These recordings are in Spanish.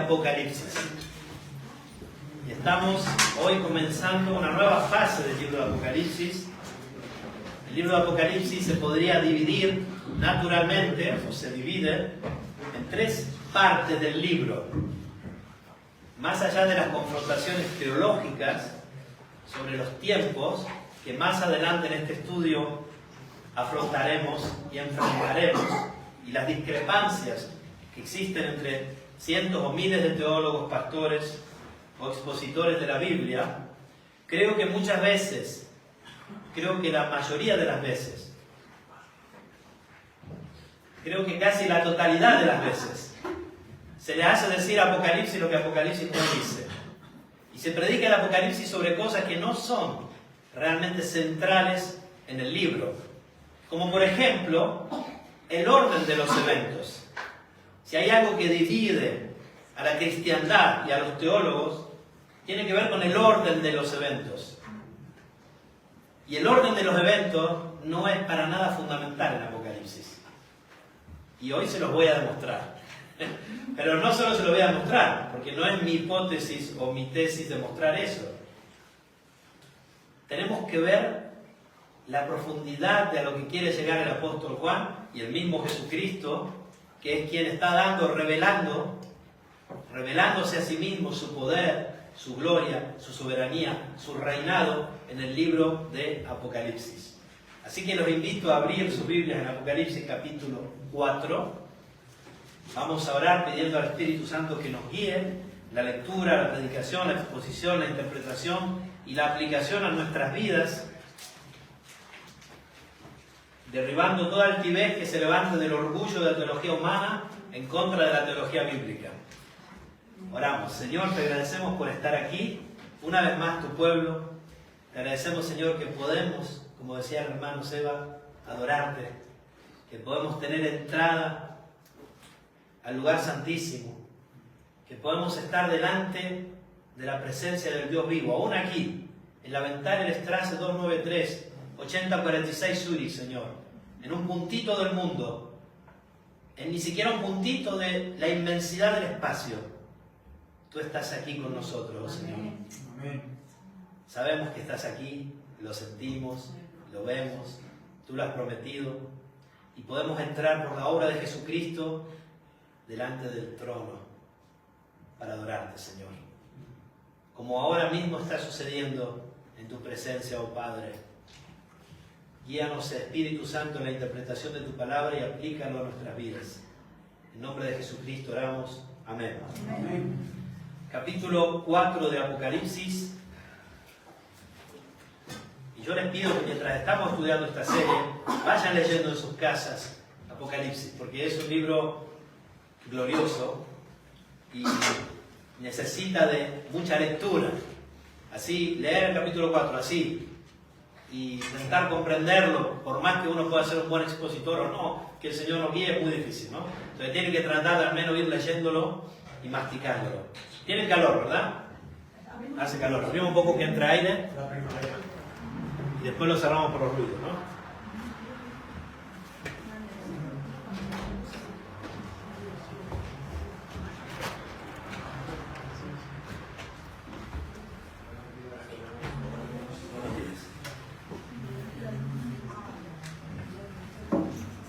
Apocalipsis. Y estamos hoy comenzando una nueva fase del libro de Apocalipsis. El libro de Apocalipsis se podría dividir naturalmente, o se divide, en tres partes del libro. Más allá de las confrontaciones teológicas sobre los tiempos, que más adelante en este estudio afrontaremos y enfrentaremos, y las discrepancias que existen entre cientos o miles de teólogos, pastores o expositores de la Biblia, creo que muchas veces, creo que la mayoría de las veces, creo que casi la totalidad de las veces, se le hace decir a Apocalipsis lo que Apocalipsis no dice. Y se predica el Apocalipsis sobre cosas que no son realmente centrales en el libro. Como por ejemplo, el orden de los eventos. Si hay algo que divide a la cristiandad y a los teólogos, tiene que ver con el orden de los eventos. Y el orden de los eventos no es para nada fundamental en Apocalipsis. Y hoy se los voy a demostrar. Pero no solo se lo voy a demostrar, porque no es mi hipótesis o mi tesis demostrar eso. Tenemos que ver la profundidad de a lo que quiere llegar el apóstol Juan y el mismo Jesucristo, que es quien está revelándose a sí mismo su poder, su gloria, su soberanía, su reinado en el libro de Apocalipsis. Así que los invito a abrir sus Biblias en Apocalipsis capítulo 4. Vamos a orar pidiendo al Espíritu Santo que nos guíe la lectura, la predicación, la exposición, la interpretación y la aplicación a nuestras vidas, derribando toda altivez que se levante del orgullo de la teología humana en contra de la teología bíblica. Oramos. Señor, te agradecemos por estar aquí, una vez más tu pueblo. Te agradecemos, Señor, que podemos, como decía el hermano Seba, adorarte, que podemos tener entrada al lugar santísimo, que podemos estar delante de la presencia del Dios vivo, aún aquí, en la Wendtaler-Straße 293, 8046 Zurich, Señor, en un puntito del mundo, en ni siquiera un puntito de la inmensidad del espacio. Tú estás aquí con nosotros, Señor. Amén. Sabemos que estás aquí, lo sentimos, lo vemos, tú lo has prometido, y podemos entrar por la obra de Jesucristo delante del trono para adorarte, Señor. Como ahora mismo está sucediendo en tu presencia, oh Padre. Guíanos, Espíritu Santo, en la interpretación de tu palabra y aplícalo a nuestras vidas. En nombre de Jesucristo oramos. Amén. Amén. Capítulo 4 de Apocalipsis. Y yo les pido que mientras estamos estudiando esta serie, vayan leyendo en sus casas Apocalipsis, porque es un libro glorioso y necesita de mucha lectura. Así, leer el capítulo 4 así y intentar comprenderlo, por más que uno pueda ser un buen expositor o no, que el Señor nos guíe, es muy difícil, ¿no? Entonces tiene que tratar de al menos ir leyéndolo y masticándolo. Tiene calor, ¿verdad? Hace calor. Abrimos un poco que entre aire y después lo cerramos por los ruidos, ¿no?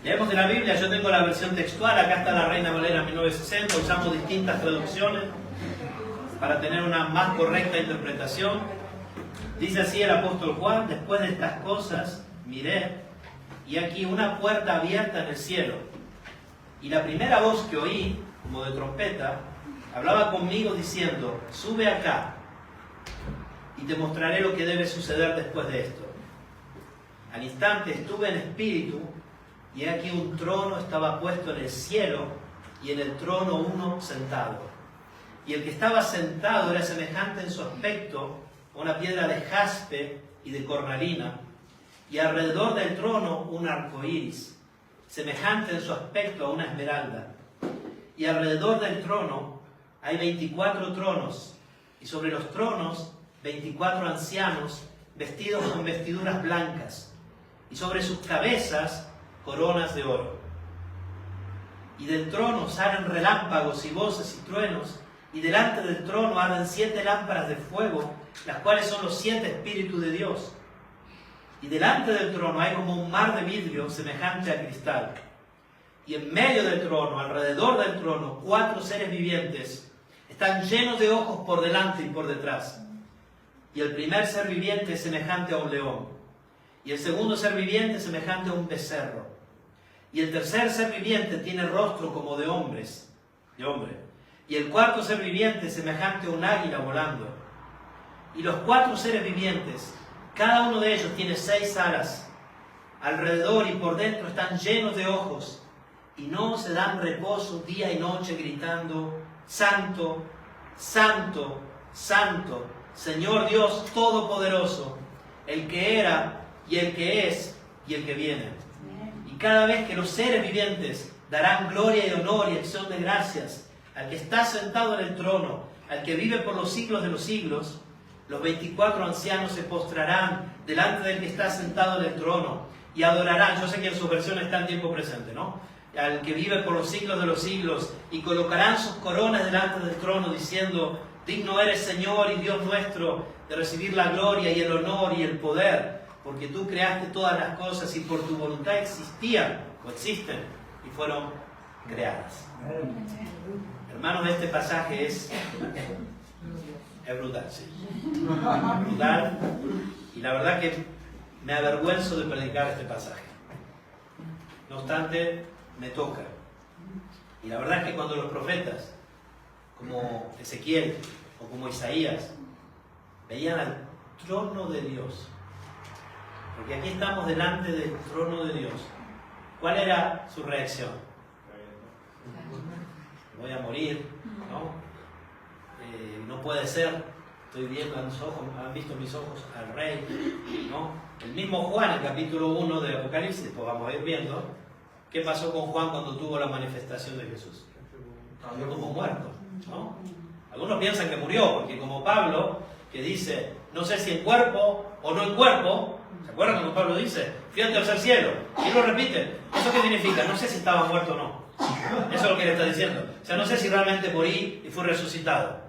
Leemos de la Biblia, yo tengo la versión textual, acá está la Reina Valera 1960, usamos distintas traducciones para tener una más correcta interpretación. Dice así el apóstol Juan: después de estas cosas miré, y aquí una puerta abierta en el cielo, y la primera voz que oí, como de trompeta, hablaba conmigo diciendo: sube acá, y te mostraré lo que debe suceder después de esto. Al instante estuve en espíritu, y aquí un trono estaba puesto en el cielo, y en el trono uno sentado. Y el que estaba sentado era semejante en su aspecto a una piedra de jaspe y de cornalina, y alrededor del trono un arco iris, semejante en su aspecto a una esmeralda. Y alrededor del trono hay 24 tronos, y sobre los tronos 24 ancianos vestidos con vestiduras blancas, y sobre sus cabezas coronas de oro. Y del trono salen relámpagos y voces y truenos, y delante del trono arden 7 lámparas de fuego, las cuales son los 7 espíritus de Dios. Y delante del trono hay como un mar de vidrio semejante a cristal. Y en medio del trono, alrededor del trono, 4 seres vivientes están llenos de ojos por delante y por detrás. Y el primer ser viviente es semejante a un león. Y el segundo ser viviente semejante a un becerro. Y el tercer ser viviente tiene rostro como de hombre. Y el cuarto ser viviente semejante a un águila volando. Y los 4 seres vivientes, cada uno de ellos tiene 6 alas. Alrededor y por dentro están llenos de ojos. Y no se dan reposo día y noche gritando: Santo, Santo, Santo, Señor Dios Todopoderoso, el que era y el que es y el que viene. Y cada vez que los seres vivientes darán gloria y honor y acción de gracias al que está sentado en el trono, al que vive por los siglos de los siglos, los 24 ancianos se postrarán delante del que está sentado en el trono y adorarán. Yo sé que en su versión está en tiempo presente, ¿no? Al que vive por los siglos de los siglos, y colocarán sus coronas delante del trono diciendo: digno eres, Señor y Dios nuestro, de recibir la gloria y el honor y el poder, porque tú creaste todas las cosas y por tu voluntad existían o existen y fueron creadas. Hermanos, este pasaje es brutal, sí. Brutal. Y la verdad que me avergüenzo de predicar este pasaje. No obstante, me toca. Y la verdad es que cuando los profetas, como Ezequiel o como Isaías, veían al trono de Dios, porque aquí estamos delante del trono de Dios, ¿cuál era su reacción? Voy a morir, ¿no? No puede ser, estoy viendo a mis ojos, han visto mis ojos al rey, ¿no? El mismo Juan, el capítulo 1 de Apocalipsis, pues vamos a ir viendo qué pasó con Juan cuando tuvo la manifestación de Jesús. Cayó como muerto, ¿no? Algunos piensan que murió, porque como Pablo, que dice, no sé si en cuerpo o no en cuerpo, ¿se acuerdan cuando Pablo dice, fui al tercer cielo? Y lo repite. ¿Eso qué significa? No sé si estaba muerto o no. Eso es lo que le está diciendo. O sea, no sé si realmente morí y fui resucitado,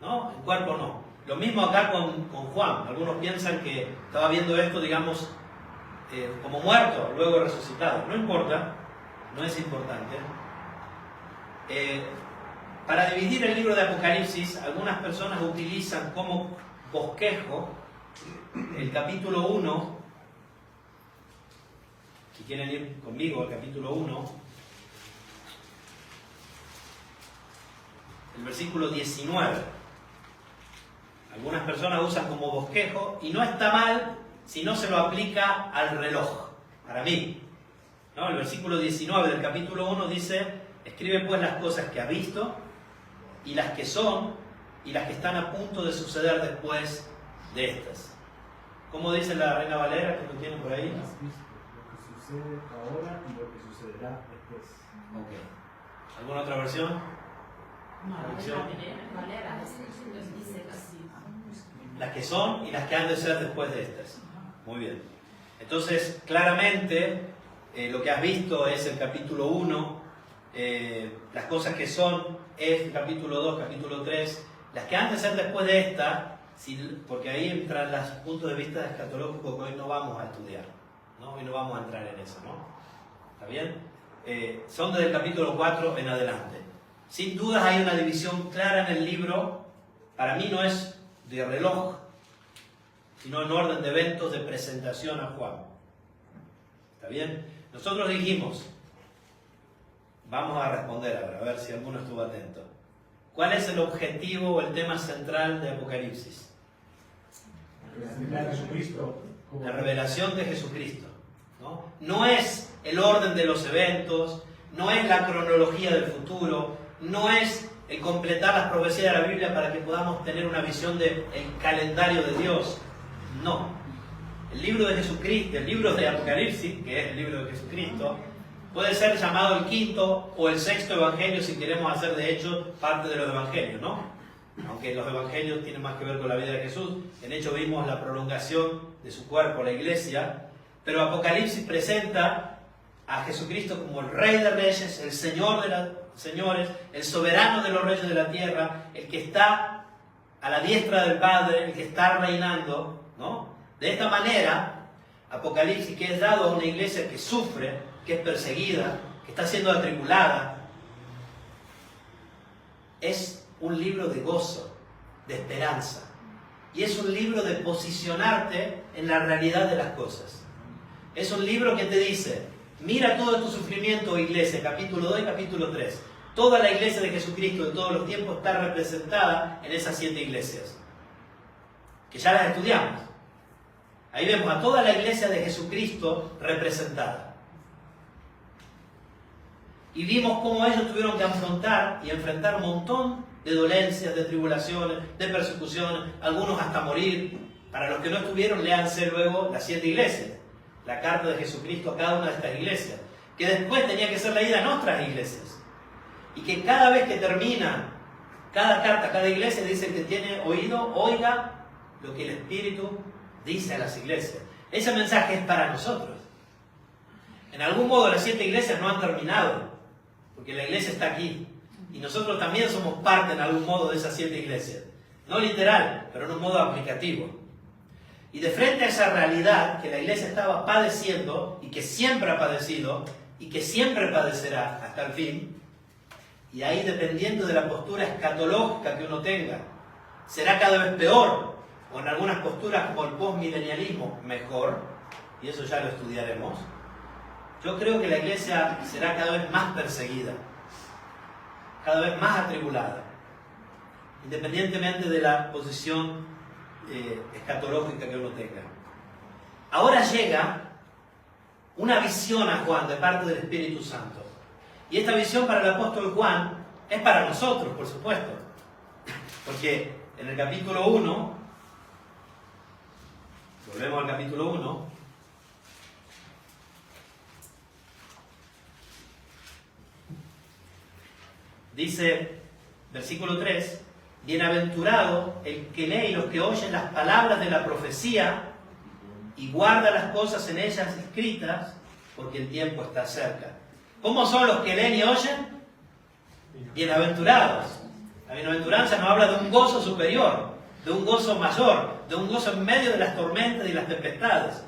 ¿no? En cuerpo no. Lo mismo acá con Juan. Algunos piensan que estaba viendo esto, digamos, como muerto, luego resucitado. No importa, no es importante. Para dividir el libro de Apocalipsis, algunas personas utilizan como bosquejo el capítulo 1. Si quieren ir conmigo al capítulo 1, el versículo 19. Algunas personas usan como bosquejo, y no está mal si no se lo aplica al reloj, para mí, ¿no? El versículo 19 del capítulo 1 dice: escribe pues las cosas que ha visto, y las que son, y las que están a punto de suceder después de estas. ¿Cómo dice la Reina Valera, que lo tiene por ahí? Lo que sucede ahora y lo que sucederá después. Ok. ¿Alguna otra versión? No, Valera dice así. Las que son y las que han de ser después de estas. Muy bien. Entonces, claramente, lo que has visto es el capítulo 1, las cosas que son es el capítulo 2, capítulo 3, las que han de ser después de esta, porque ahí entran los puntos de vista escatológicos que hoy no vamos a estudiar, ¿no? Hoy no vamos a entrar en eso, ¿no? ¿Está bien? Son desde el capítulo 4 en adelante. Sin dudas hay una división clara en el libro. Para mí no es de reloj, sino en orden de eventos de presentación a Juan. ¿Está bien? Nosotros dijimos, vamos a responder ahora, a ver si alguno estuvo atento. ¿Cuál es el objetivo o el tema central de Apocalipsis? La revelación de Jesucristo, ¿no? No es el orden de los eventos, no es la cronología del futuro, no es el completar las profecías de la Biblia para que podamos tener una visión del calendario de Dios. No. El libro de Jesucristo, el libro de Apocalipsis, que es el libro de Jesucristo, puede ser llamado el quinto o el sexto evangelio si queremos hacer de hecho parte de los evangelios, ¿no? Aunque los evangelios tienen más que ver con la vida de Jesús. En hecho vimos la prolongación de su cuerpo, la iglesia. Pero Apocalipsis presenta a Jesucristo como el Rey de Reyes, el Señor señores, el soberano de los reyes de la tierra, el que está a la diestra del Padre, el que está reinando, ¿no? De esta manera, Apocalipsis, que es dado a una iglesia que sufre, que es perseguida, que está siendo atribulada, es un libro de gozo, de esperanza. Y es un libro de posicionarte en la realidad de las cosas. Es un libro que te dice, mira todo tu sufrimiento, iglesia, capítulo 2 y capítulo 3. Toda la iglesia de Jesucristo de todos los tiempos está representada en esas 7 iglesias, que ya las estudiamos. Ahí vemos a toda la iglesia de Jesucristo representada. Y vimos cómo ellos tuvieron que afrontar y enfrentar un montón de dolencias, de tribulaciones, de persecuciones, algunos hasta morir. Para los que no estuvieron, léanse luego las 7 iglesias, la carta de Jesucristo a cada una de estas iglesias, que después tenía que ser leída en otras iglesias. Y que cada vez que termina cada carta, cada iglesia dice que tiene oído, oiga lo que el Espíritu dice a las iglesias. Ese mensaje es para nosotros. En algún modo las 7 iglesias no han terminado, porque la iglesia está aquí. Y nosotros también somos parte en algún modo de esas 7 iglesias. No literal, pero en un modo aplicativo. Y de frente a esa realidad que la iglesia estaba padeciendo, y que siempre ha padecido, y que siempre padecerá hasta el fin, y ahí dependiendo de la postura escatológica que uno tenga, será cada vez peor, o en algunas posturas como el postmilenialismo, mejor, y eso ya lo estudiaremos. Yo creo que la iglesia será cada vez más perseguida, cada vez más atribulada, independientemente de la posición escatológica que uno tenga. Ahora llega una visión a Juan de parte del Espíritu Santo. Y esta visión para el apóstol Juan es para nosotros, por supuesto. Porque en el capítulo 1, volvemos al capítulo 1, dice, versículo 3, bienaventurado el que lee y los que oyen las palabras de la profecía y guarda las cosas en ellas escritas, porque el tiempo está cerca. ¿Cómo son los que leen y oyen? Bienaventurados. La bienaventuranza nos habla de un gozo superior, de un gozo mayor, de un gozo en medio de las tormentas y las tempestades,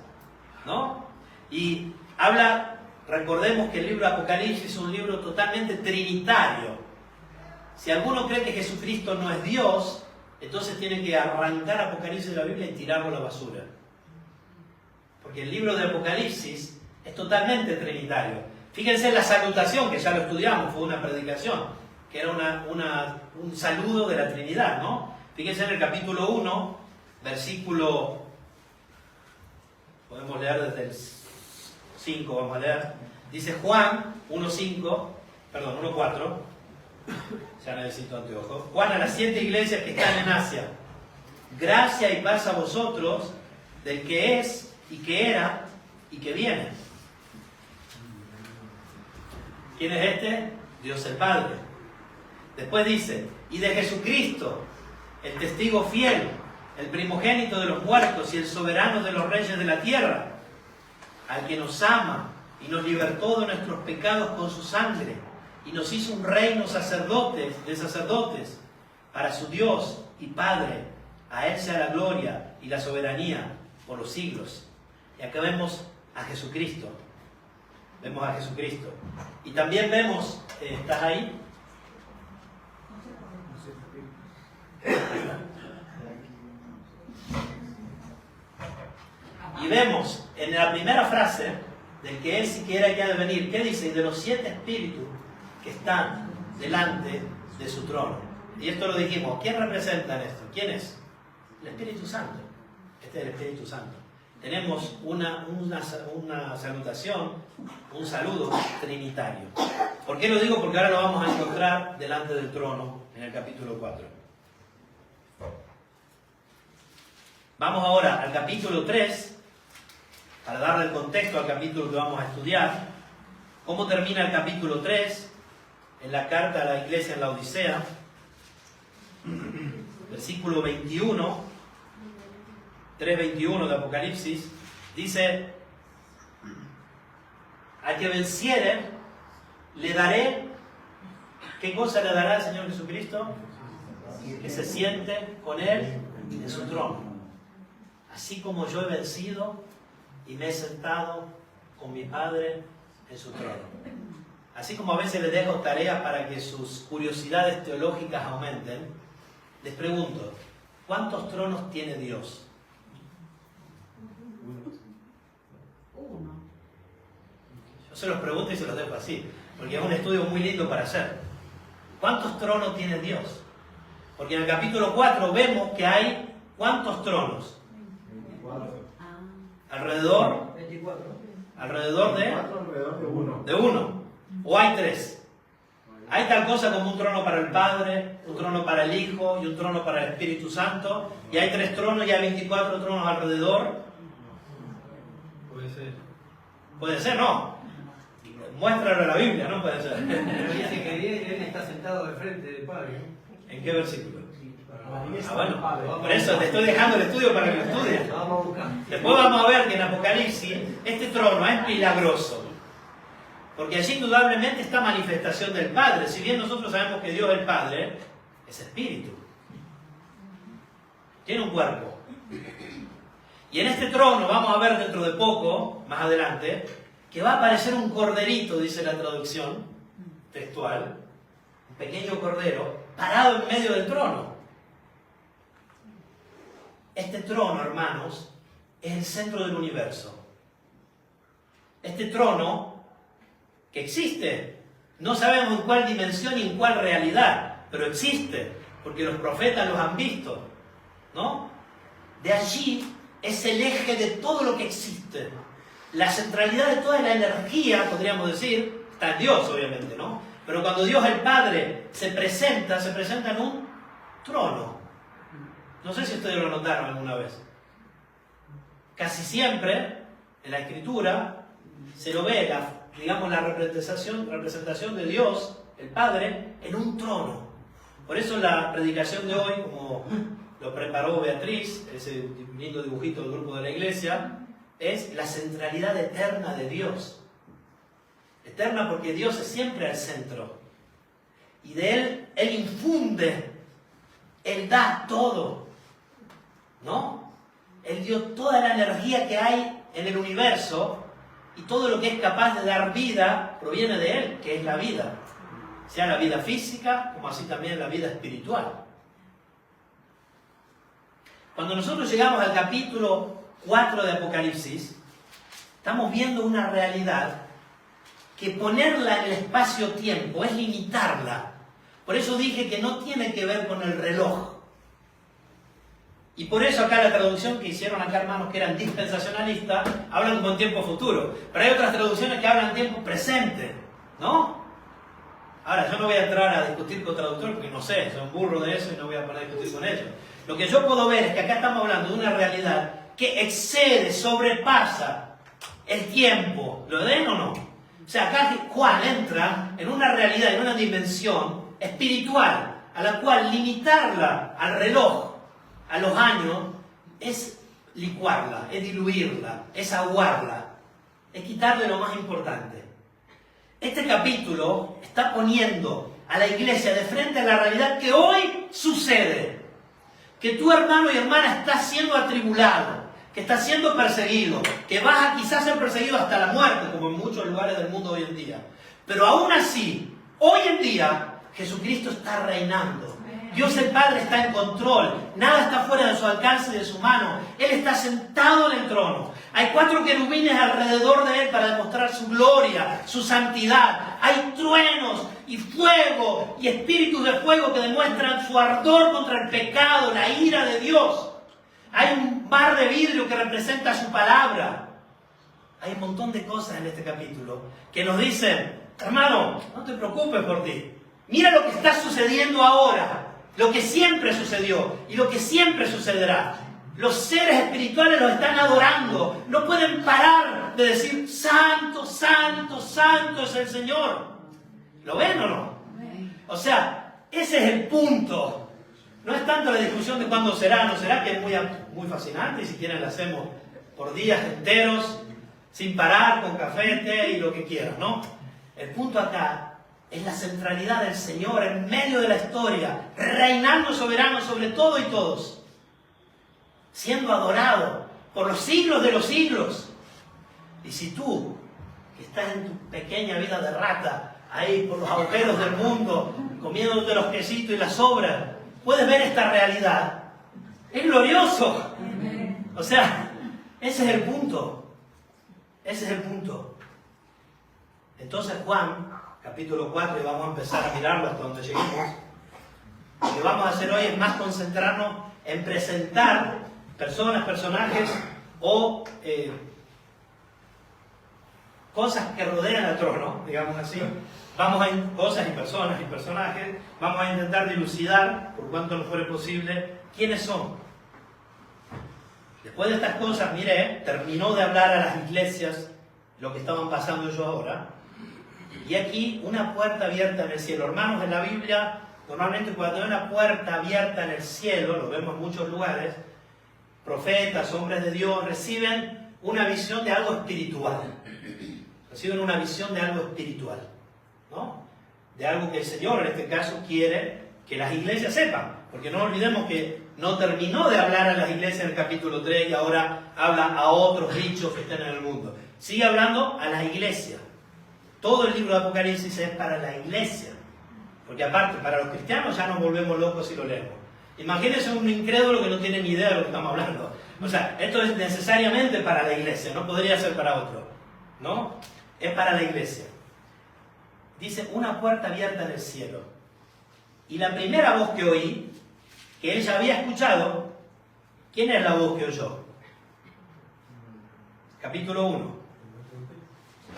¿no? Y habla, recordemos que el libro de Apocalipsis es un libro totalmente trinitario. Si alguno cree que Jesucristo no es Dios, entonces tiene que arrancar Apocalipsis de la Biblia y tirarlo a la basura. Porque el libro de Apocalipsis es totalmente trinitario. Fíjense en la salutación, que ya lo estudiamos, fue una predicación, que era un saludo de la Trinidad, ¿no? Fíjense en el capítulo 1, versículo, podemos leer desde el 5, vamos a leer. Dice Juan 1.4, ya necesito anteojos. Juan a las 7 iglesias que están en Asia. Gracia y paz a vosotros, del que es, y que era, y que viene. ¿Quién es este? Dios el Padre. Después dice, y de Jesucristo, el testigo fiel, el primogénito de los muertos y el soberano de los reyes de la tierra, al que nos ama y nos libertó de nuestros pecados con su sangre, y nos hizo un reino de sacerdotes, para su Dios y Padre. A Él sea la gloria y la soberanía por los siglos. Y acá vemos a Jesucristo. Vemos a Jesucristo. Y también vemos, ¿estás ahí? Y vemos en la primera frase del que Él siquiera que ha de venir, ¿qué dice? Y de los 7 espíritus que están delante de su trono. Y esto lo dijimos. ¿Quién representa en esto? ¿Quién es? El Espíritu Santo. Este es el Espíritu Santo. Tenemos una salutación, un saludo trinitario. ¿Por qué lo digo? Porque ahora lo vamos a encontrar delante del trono en el capítulo 4. Vamos ahora al capítulo 3, para darle el contexto al capítulo que vamos a estudiar. ¿Cómo termina el capítulo 3? En la carta a la iglesia en la Odisea, versículo 21, 3:21 de Apocalipsis, dice, al que venciere, le daré ¿Qué cosa le dará el Señor Jesucristo? Que se siente con Él en su trono. Así como yo he vencido y me he sentado con mi Padre en su trono. Así como a veces les dejo tareas para que sus curiosidades teológicas aumenten, les pregunto, ¿cuántos tronos tiene Dios? Uno. Yo se los pregunto y se los dejo así, porque es un estudio muy lindo para hacer. ¿Cuántos tronos tiene Dios? Porque en el capítulo 4 vemos que hay ¿cuántos tronos? 24. Alrededor 24. Alrededor de 4 alrededor de 1. de uno. ¿O hay tres? Hay tal cosa como un trono para el Padre, un trono para el Hijo y un trono para el Espíritu Santo. Y hay 3 tronos y hay 24 tronos alrededor. Puede ser. Puede ser, no. Muéstralo en la Biblia, no puede ser. Pero dice que él está sentado de frente del Padre. ¿En qué versículo? Ahí está Ah, el bueno, Padre. por eso te estoy dejando el estudio para que lo estudies. Vamos a buscar. Después vamos a ver que en Apocalipsis este trono es milagroso. Porque allí indudablemente está manifestación del Padre. Si bien nosotros sabemos que Dios el Padre es espíritu. Tiene un cuerpo. Y en este trono vamos a ver dentro de poco, más adelante, que va a aparecer un corderito, dice la traducción textual. Un pequeño cordero parado en medio del trono. Este trono, hermanos, es el centro del universo. Este trono que existe, no sabemos en cuál dimensión y en cuál realidad, pero existe, porque los profetas los han visto, ¿no? De allí es el eje de todo lo que existe. La centralidad de toda la energía, podríamos decir, está en Dios, obviamente, ¿no? Pero cuando Dios el Padre se presenta en un trono. No sé si ustedes lo notaron alguna vez. Casi siempre, en la Escritura, se lo ve, la representación de Dios, el Padre, en un trono. Por eso la predicación de hoy, como lo preparó Beatriz, ese lindo dibujito del grupo de la iglesia, es la centralidad eterna de Dios. Eterna porque Dios es siempre al centro. Y de Él infunde, Él da todo, ¿no? Él dio toda la energía que hay en el universo y todo lo que es capaz de dar vida proviene de Él, que es la vida. Sea la vida física como así también la vida espiritual. Cuando nosotros llegamos al capítulo 4 de Apocalipsis, estamos viendo una realidad que ponerla en el espacio-tiempo es limitarla. Por eso dije que no tiene que ver con el reloj. Y por eso acá la traducción que hicieron acá, hermanos, que eran dispensacionalistas, hablan como en tiempo futuro. Pero hay otras traducciones que hablan en tiempo presente, ¿no? Ahora, yo no voy a entrar a discutir con traductores porque no sé, soy un burro de eso y no voy a poner a discutir con ellos. Lo que yo puedo ver es que acá estamos hablando de una realidad que excede, sobrepasa el tiempo. ¿Lo ven o no? O sea, acá Juan entra en una realidad, en una dimensión espiritual, a la cual limitarla al reloj, a los años, es licuarla, es diluirla, es aguarla, es quitarle lo más importante. Este capítulo está poniendo a la iglesia de frente a la realidad que hoy sucede. Que tu hermano y hermana está siendo atribulado, que está siendo perseguido, que vas a quizás ser perseguido hasta la muerte, como en muchos lugares del mundo hoy en día. Pero aún así, hoy en día, Jesucristo está reinando. Dios el Padre está en control. Nada está fuera de su alcance y de su mano. Él está sentado en el trono. Hay 4 querubines alrededor de Él para demostrar su gloria, su santidad. Hay truenos y fuego y espíritus de fuego que demuestran su ardor contra el pecado, la ira de Dios. Hay un mar de vidrio que representa su palabra. Hay un montón de cosas en este capítulo que nos dicen, hermano, no te preocupes por ti. Mira lo que está sucediendo ahora. Lo que siempre sucedió y lo que siempre sucederá. Los seres espirituales los están adorando. No pueden parar de decir, santo, santo, santo es el Señor. ¿Lo ven o no? O sea, ese es el punto. No es tanto la discusión de cuándo será, no será, que es muy fascinante y si quieren la hacemos por días enteros, sin parar, con café, té y lo que quieran, ¿no? El punto acá es la centralidad del Señor en medio de la historia, reinando soberano sobre todo y todos, siendo adorado por los siglos de los siglos. Y si tú, que estás en tu pequeña vida de rata, ahí por los agujeros del mundo, comiéndote los quesitos y las sobras, puedes ver esta realidad, es glorioso. O sea, ese es el punto. Ese es el punto. Entonces Juan, capítulo 4, y vamos a empezar a mirarlo hasta donde lleguemos. Lo que vamos a hacer hoy es más concentrarnos en presentar personas, personajes o cosas que rodean al trono, digamos así. Vamos a cosas y personajes. Vamos a intentar dilucidar, por cuanto nos fuere posible, quiénes son. Después de estas cosas, mire, terminó de hablar a las iglesias lo que estaban pasando ellos ahora. Y aquí una puerta abierta en el cielo. Hermanos, en la Biblia, normalmente cuando hay una puerta abierta en el cielo, lo vemos en muchos lugares, profetas, hombres de Dios, reciben una visión de algo espiritual. Reciben una visión de algo espiritual, ¿no? De algo que el Señor, en este caso, quiere que las iglesias sepan. Porque no olvidemos que no terminó de hablar a las iglesias en el capítulo 3 y ahora habla a otros bichos que están en el mundo. Sigue hablando a las iglesias. Todo el libro de Apocalipsis es para la iglesia. Porque aparte, para los cristianos ya nos volvemos locos si lo leemos. Imagínense un incrédulo que no tiene ni idea de lo que estamos hablando. O sea, esto es necesariamente para la iglesia, no podría ser para otro, ¿no? Es para la iglesia. Dice, una puerta abierta en el cielo. Y la primera voz que oí, que él ya había escuchado, ¿quién es la voz que oyó? Capítulo 1.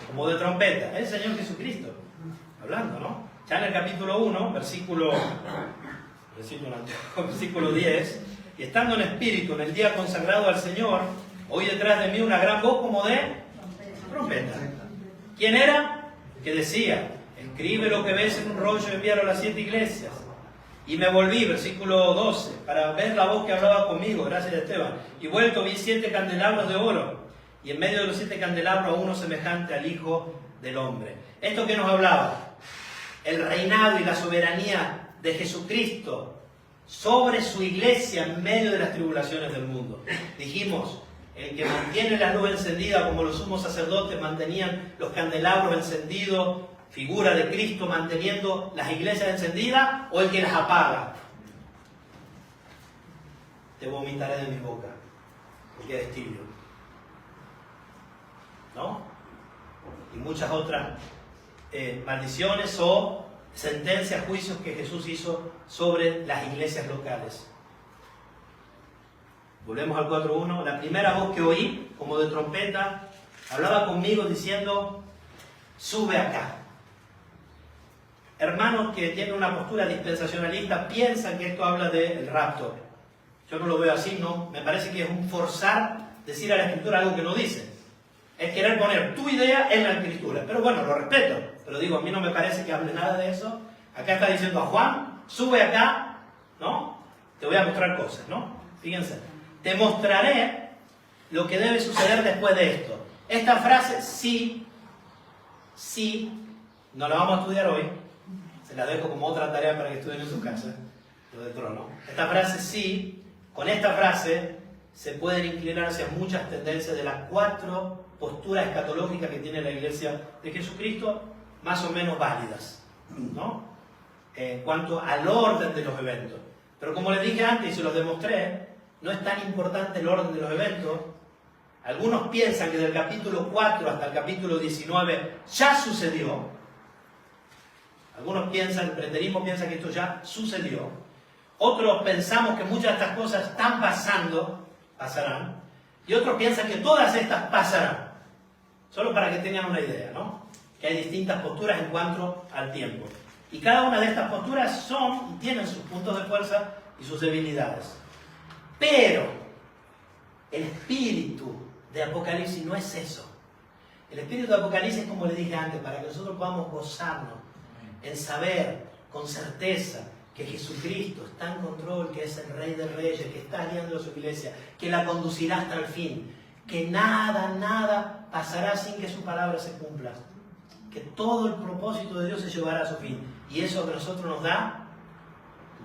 Como de trompeta. Es el Señor Jesucristo. Hablando, ¿no? Ya en el capítulo 1, versículo 10. Y estando en espíritu, en el día consagrado al Señor, oí detrás de mí una gran voz como de trompeta. ¿Quién era? Que decía, escribe lo que ves en un rollo y envíalo a las 7 iglesias. Y me volví, versículo 12, para ver la voz que hablaba conmigo, gracias a Esteban. Y vuelto vi 7 candelabros de oro, y en medio de los 7 candelabros uno semejante al Hijo del Hombre. ¿Esto que nos hablaba? El reinado y la soberanía de Jesucristo sobre su iglesia en medio de las tribulaciones del mundo. Dijimos, el que mantiene la luz encendida, como los sumos sacerdotes mantenían los candelabros encendidos, figura de Cristo manteniendo las iglesias encendidas, o el que las apaga. Te vomitaré de mi boca, porque eres tibio, ¿no? Y muchas otras maldiciones o sentencias, juicios que Jesús hizo sobre las iglesias locales. Volvemos al 4.1. La primera voz que oí, como de trompeta, hablaba conmigo diciendo, sube acá. Hermanos que tienen una postura dispensacionalista piensan que esto habla del rapto. Yo no lo veo así, no. Me parece que es un forzar decir a la Escritura algo que no dice. Es querer poner tu idea en la Escritura. Pero bueno, lo respeto. Pero digo, a mí no me parece que hable nada de eso. Acá está diciendo a Juan, sube acá, ¿no? Te voy a mostrar cosas, ¿no? Fíjense. Te mostraré lo que debe suceder después de esto. Esta frase, sí, no la vamos a estudiar hoy. Se la dejo como otra tarea para que estudien en su casa, lo del trono. Esta frase, sí, con esta frase se pueden inclinar hacia muchas tendencias de las 4 posturas escatológicas que tiene la Iglesia de Jesucristo, más o menos válidas, ¿no? En cuanto al orden de los eventos. Pero como les dije antes y se los demostré, no es tan importante el orden de los eventos. Algunos piensan que del capítulo 4 hasta el capítulo 19 ya sucedió. Algunos piensan, el preterismo piensa que esto ya sucedió. Otros pensamos que muchas de estas cosas están pasarán. Y otros piensan que todas estas pasarán. Solo para que tengan una idea, ¿no? Que hay distintas posturas en cuanto al tiempo. Y cada una de estas posturas son y tienen sus puntos de fuerza y sus debilidades. Pero el espíritu de Apocalipsis no es eso. El espíritu de Apocalipsis, como les dije antes, para que nosotros podamos gozarnos en saber con certeza que Jesucristo está en control, que es el Rey de Reyes, que está guiando a su iglesia, que la conducirá hasta el fin, que nada pasará sin que su palabra se cumpla, que todo el propósito de Dios se llevará a su fin. Y eso que a nosotros nos da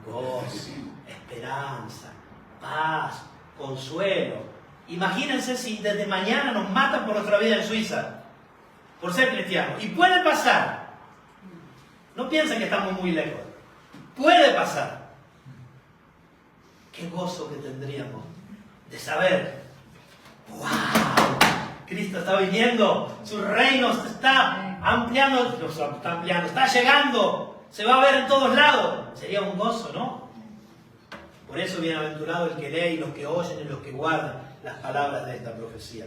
gozo, esperanza, paz, consuelo. Imagínense si desde mañana nos matan por nuestra vida en Suiza, por ser cristianos. Y puede pasar. No piensen que estamos muy lejos. Puede pasar. Qué gozo que tendríamos de saber, ¡wow! Cristo está viniendo, su reino se está ampliando, está llegando, se va a ver en todos lados. Sería un gozo, ¿no? Por eso bienaventurado el que lee y los que oyen y los que guardan las palabras de esta profecía.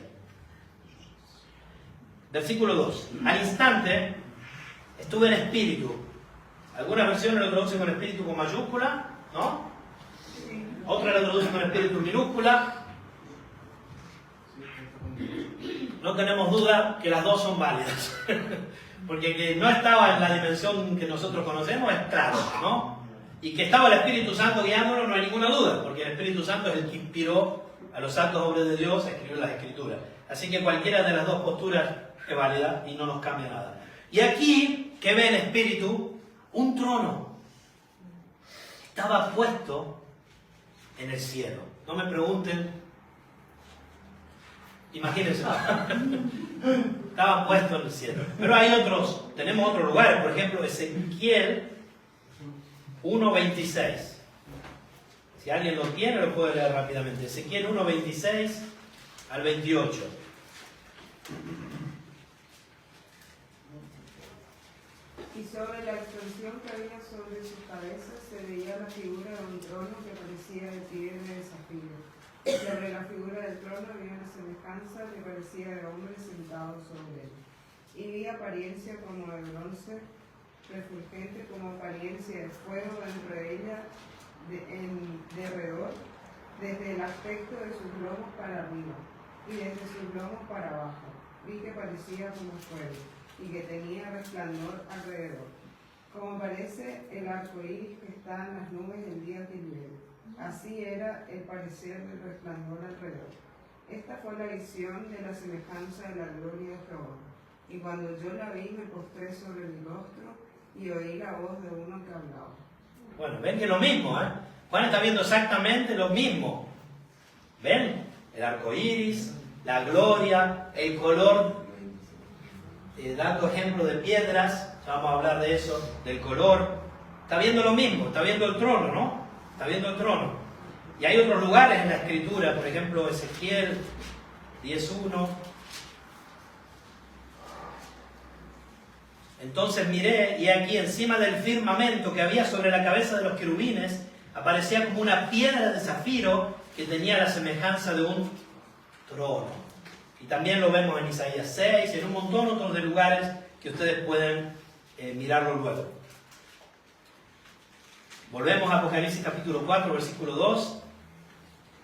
Versículo 2. Al instante estuve en espíritu. Algunas versiones lo traducen con espíritu con mayúscula, ¿no? Otras lo traducen con espíritu en minúscula. No tenemos duda que las dos son válidas. Porque que no estaba en la dimensión que nosotros conocemos es claro, ¿no? Y que estaba el Espíritu Santo guiándolo no hay ninguna duda, porque el Espíritu Santo es el que inspiró a los santos hombres de Dios a escribir las Escrituras. Así que cualquiera de las dos posturas es válida y no nos cambia nada. Y aquí, ¿qué ve el Espíritu? Un trono. Estaba puesto en el cielo. No me pregunten. Imagínense. Estaba puesto en el cielo. Pero hay otros, tenemos otros lugares. Por ejemplo, Ezequiel 1:26. Si alguien lo tiene, lo puede leer rápidamente. Ezequiel 1:26 al 28. Y sobre la extensión que había sobre sus cabezas se veía la figura de un trono que parecía de piedra de zafiro. Sobre la figura del trono había una semejanza que parecía de hombre sentado sobre él. Y vi apariencia como de bronce, refulgente como apariencia de fuego dentro de ella, de alrededor, desde el aspecto de sus lomos para arriba y desde sus lomos para abajo. Vi que parecía como fuego y que tenía resplandor alrededor, como parece el arco iris que está en las nubes el día que llueve. Así era el parecer del resplandor alrededor. Esta fue la visión de la semejanza de la gloria de Jehová. Y cuando yo la vi, me postré sobre mi rostro y oí la voz de uno que hablaba. Bueno, ven que es lo mismo, ¿eh? Juan está viendo exactamente lo mismo. ¿Ven? El arco iris, la gloria, el color, dando ejemplo de piedras, ya vamos a hablar de eso, del color. Está viendo lo mismo, está viendo el trono, ¿no? Está viendo el trono. Y hay otros lugares en la Escritura, por ejemplo, Ezequiel 10:1. Entonces miré, y aquí encima del firmamento que había sobre la cabeza de los querubines, aparecía como una piedra de zafiro que tenía la semejanza de un trono. Y también lo vemos en Isaías 6 y en un montón otros de lugares que ustedes pueden mirarlo luego. Volvemos a Apocalipsis capítulo 4, versículo 2.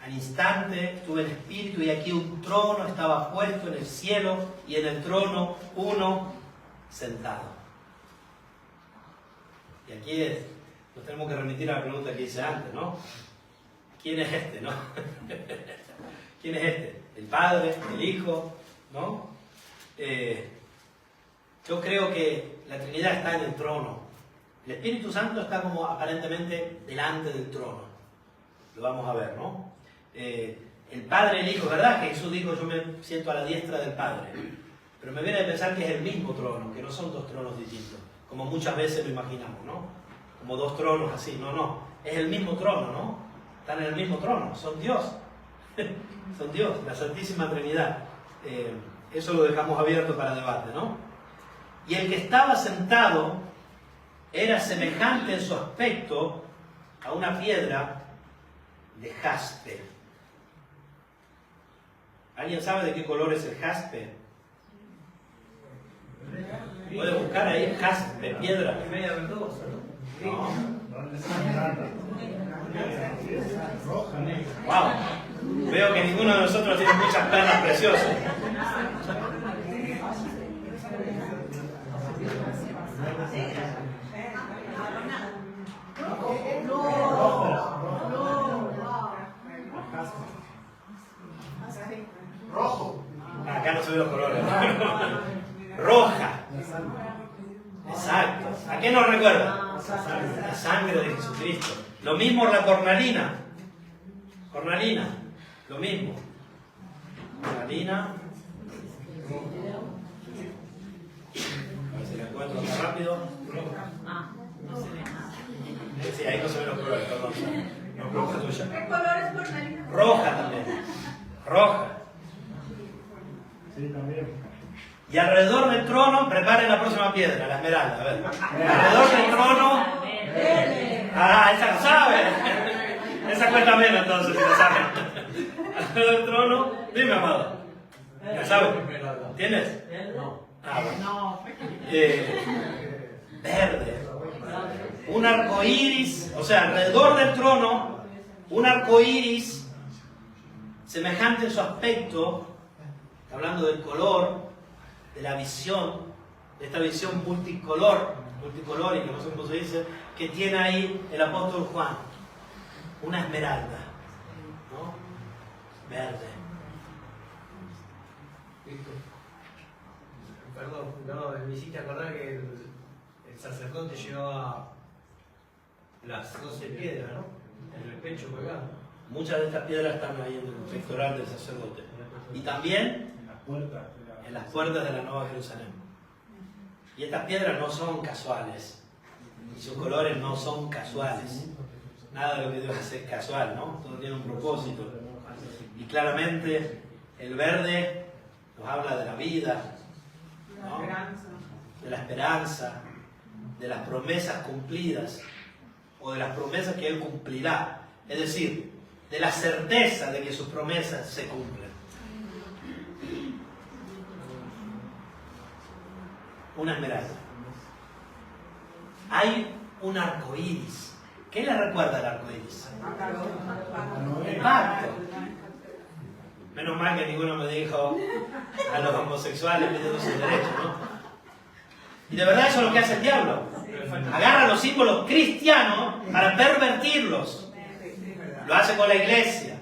Al instante estuve en espíritu y aquí un trono estaba puesto en el cielo y en el trono uno sentado. Y aquí nos tenemos que remitir a la pregunta que hice antes, ¿no? ¿Quién es este, no? ¿Quién es este? ¿El Padre? ¿El Hijo? ¿No? Yo creo que la Trinidad está en el trono. El Espíritu Santo está como aparentemente delante del trono. Lo vamos a ver, ¿no? El Padre, el Hijo, ¿verdad? Que Jesús dijo, yo me siento a la diestra del Padre. Pero me viene a pensar que es el mismo trono, que no son dos tronos distintos, como muchas veces lo imaginamos, ¿no? Como dos tronos así, no. Es el mismo trono, ¿no? Están en el mismo trono, son Dios. Son Dios, la Santísima Trinidad. Eso lo dejamos abierto para debate, ¿no? Y el que estaba sentado era semejante en su aspecto a una piedra de jaspe. ¿Alguien sabe de qué color es el jaspe? Puede buscar ahí jaspe, piedra. Media verdosa, ¿no? No. ¿Dónde está la plata? Roja, negra. Wow. Veo que ninguno de nosotros tiene muchas perlas preciosas. Rojo. Acá no se ven los colores. roja. La sangre. Exacto. ¿A qué nos recuerda? Ah, La sangre de Jesucristo. Lo mismo la cornalina. Cornalina. Lo mismo. Cornalina. A ver si la encuentro más rápido. Ah, no se ve nada. Sí, ahí no se ven los colores, perdón. No, roja tuya. ¿Qué color es cornalina? Roja también. Roja. Sí, también. Y alrededor del trono, preparen la próxima piedra, la esmeralda. A ver. Alrededor del trono. Ah, esa lo sabe. Esa cuenta menos entonces, si lo saben. Alrededor del trono. Dime, amado. ¿La sabes? ¿Tienes? No. Ah, bueno. No. Verde. Un arco iris, o sea, alrededor del trono, un arco iris semejante en su aspecto, hablando del color, de la visión, de esta visión multicolórica, no sé cómo se dice, que tiene ahí el apóstol Juan. Una esmeralda, ¿no? Verde. Perdón, no, me hiciste acordar que el sacerdote llevaba las 12 piedras, ¿no? En el pecho colgado. Muchas de estas piedras están ahí en el pectoral del sacerdote. Y también En las puertas. en las puertas de la Nueva Jerusalén. Y estas piedras no son casuales. Y sus colores no son casuales. Nada de lo que Dios hace es casual, ¿no? Todo tiene un propósito. Y claramente el verde nos habla de la vida, La ¿no? esperanza. De la esperanza, de las promesas cumplidas o de las promesas que Él cumplirá. Es decir, de la certeza de que sus promesas se cumplen. Una esmeralda. Hay un arco iris. ¿Qué le recuerda el arco iris? El pacto. Menos mal que ninguno me dijo a los homosexuales pidiendo sus derechos, ¿no? Y de verdad eso es lo que hace el diablo. Agarra los símbolos cristianos para pervertirlos. Lo hace con la iglesia.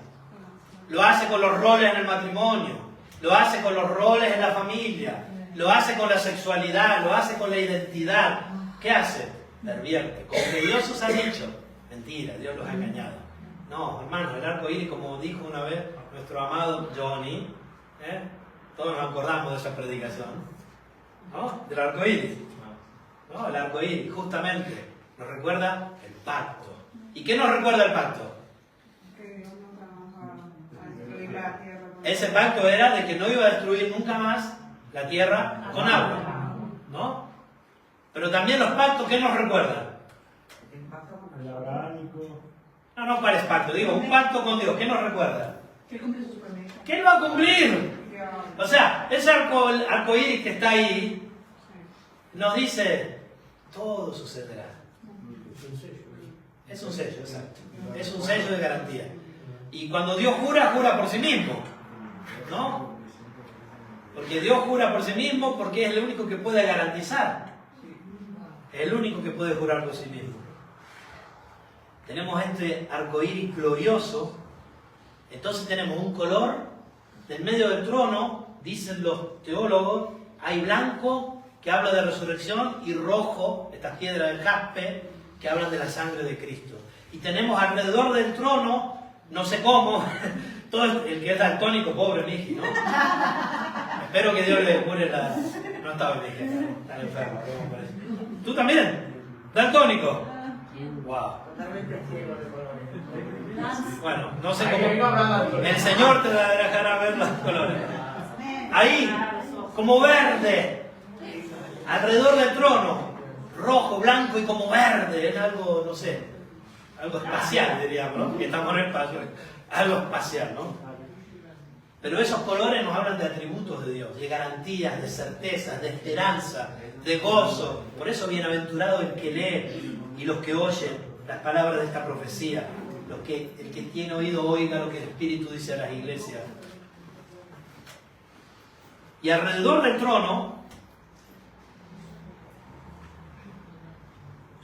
Lo hace con los roles en el matrimonio. Lo hace con los roles en la familia. Lo hace con la sexualidad. Lo hace con la identidad. ¿Qué hace? Pervierte. Como que Dios os ha dicho. Mentira, Dios los ha engañado. No, hermano, el arco iris, como dijo una vez nuestro amado Johnny, todos nos acordamos de esa predicación, ¿no? Del arco iris. ¿No? El arco iris, justamente, nos recuerda el pacto. ¿Y qué nos recuerda el pacto? Que Dios nos va a destruir la tierra. Ese pacto era de que no iba a destruir nunca más la tierra con agua, ¿no? Pero también los pactos, ¿qué nos recuerdan? El abrahámico. No, ¿cuál es pacto? Digo, un pacto con Dios, ¿qué nos recuerda? ¿Qué cumple su promesa? ¿Qué Él va a cumplir? O sea, ese arco iris que está ahí nos dice, todo sucederá. Es un sello, exacto. Es un sello de garantía. Y cuando Dios jura, jura por sí mismo, ¿no? Porque Dios jura por sí mismo porque es el único que puede garantizar. Es el único que puede jurar por sí mismo. Tenemos este arco iris glorioso. Entonces tenemos un color del medio del trono, dicen los teólogos, hay blanco que habla de resurrección y rojo, estas piedras del jaspe, que hablan de la sangre de Cristo. Y tenemos alrededor del trono, no sé cómo, todo el que es daltónico, pobre Miji, ¿no? Espero que Dios le cure la... No estaba Miji, está enfermo. ¿Tú también? ¿Daltónico? Wow. Totalmente ciego de colores. Bueno, no sé cómo... El Señor te dejará ver los colores. Ahí, como verde, alrededor del trono, rojo, blanco y como verde, es algo, no sé, algo espacial, diríamos, ¿no? Que estamos en el espacio, algo espacial, ¿no? Pero esos colores nos hablan de atributos de Dios, de garantías, de certezas, de esperanza, de gozo. Por eso, bienaventurado el que lee y los que oyen las palabras de esta profecía. El que tiene oído oiga lo que el Espíritu dice a las iglesias. Y alrededor del trono,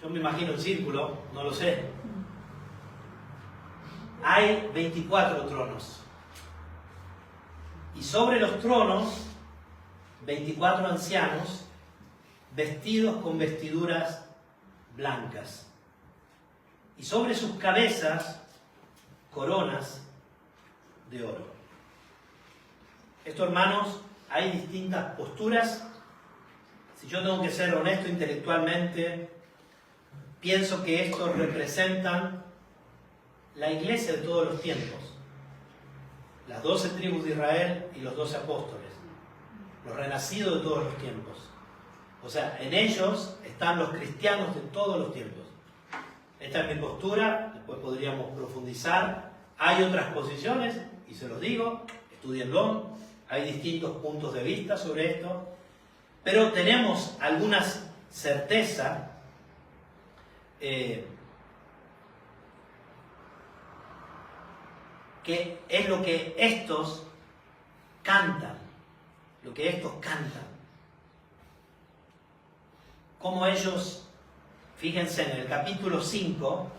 yo me imagino el círculo, no lo sé, hay 24 tronos. Y sobre los tronos 24 ancianos vestidos con vestiduras blancas y sobre sus cabezas coronas de oro. Esto, hermanos, hay distintas posturas. Si yo tengo que ser honesto intelectualmente, pienso que estos representan la iglesia de todos los tiempos, las 12 tribus de Israel y los 12 apóstoles, los renacidos de todos los tiempos. O sea, en ellos están los cristianos de todos los tiempos. Esta es mi postura, después podríamos profundizar. Hay otras posiciones, y se los digo, estudienlo. Hay distintos puntos de vista sobre esto, pero tenemos algunas certezas que es lo que estos cantan, Como ellos, fíjense en el capítulo 5,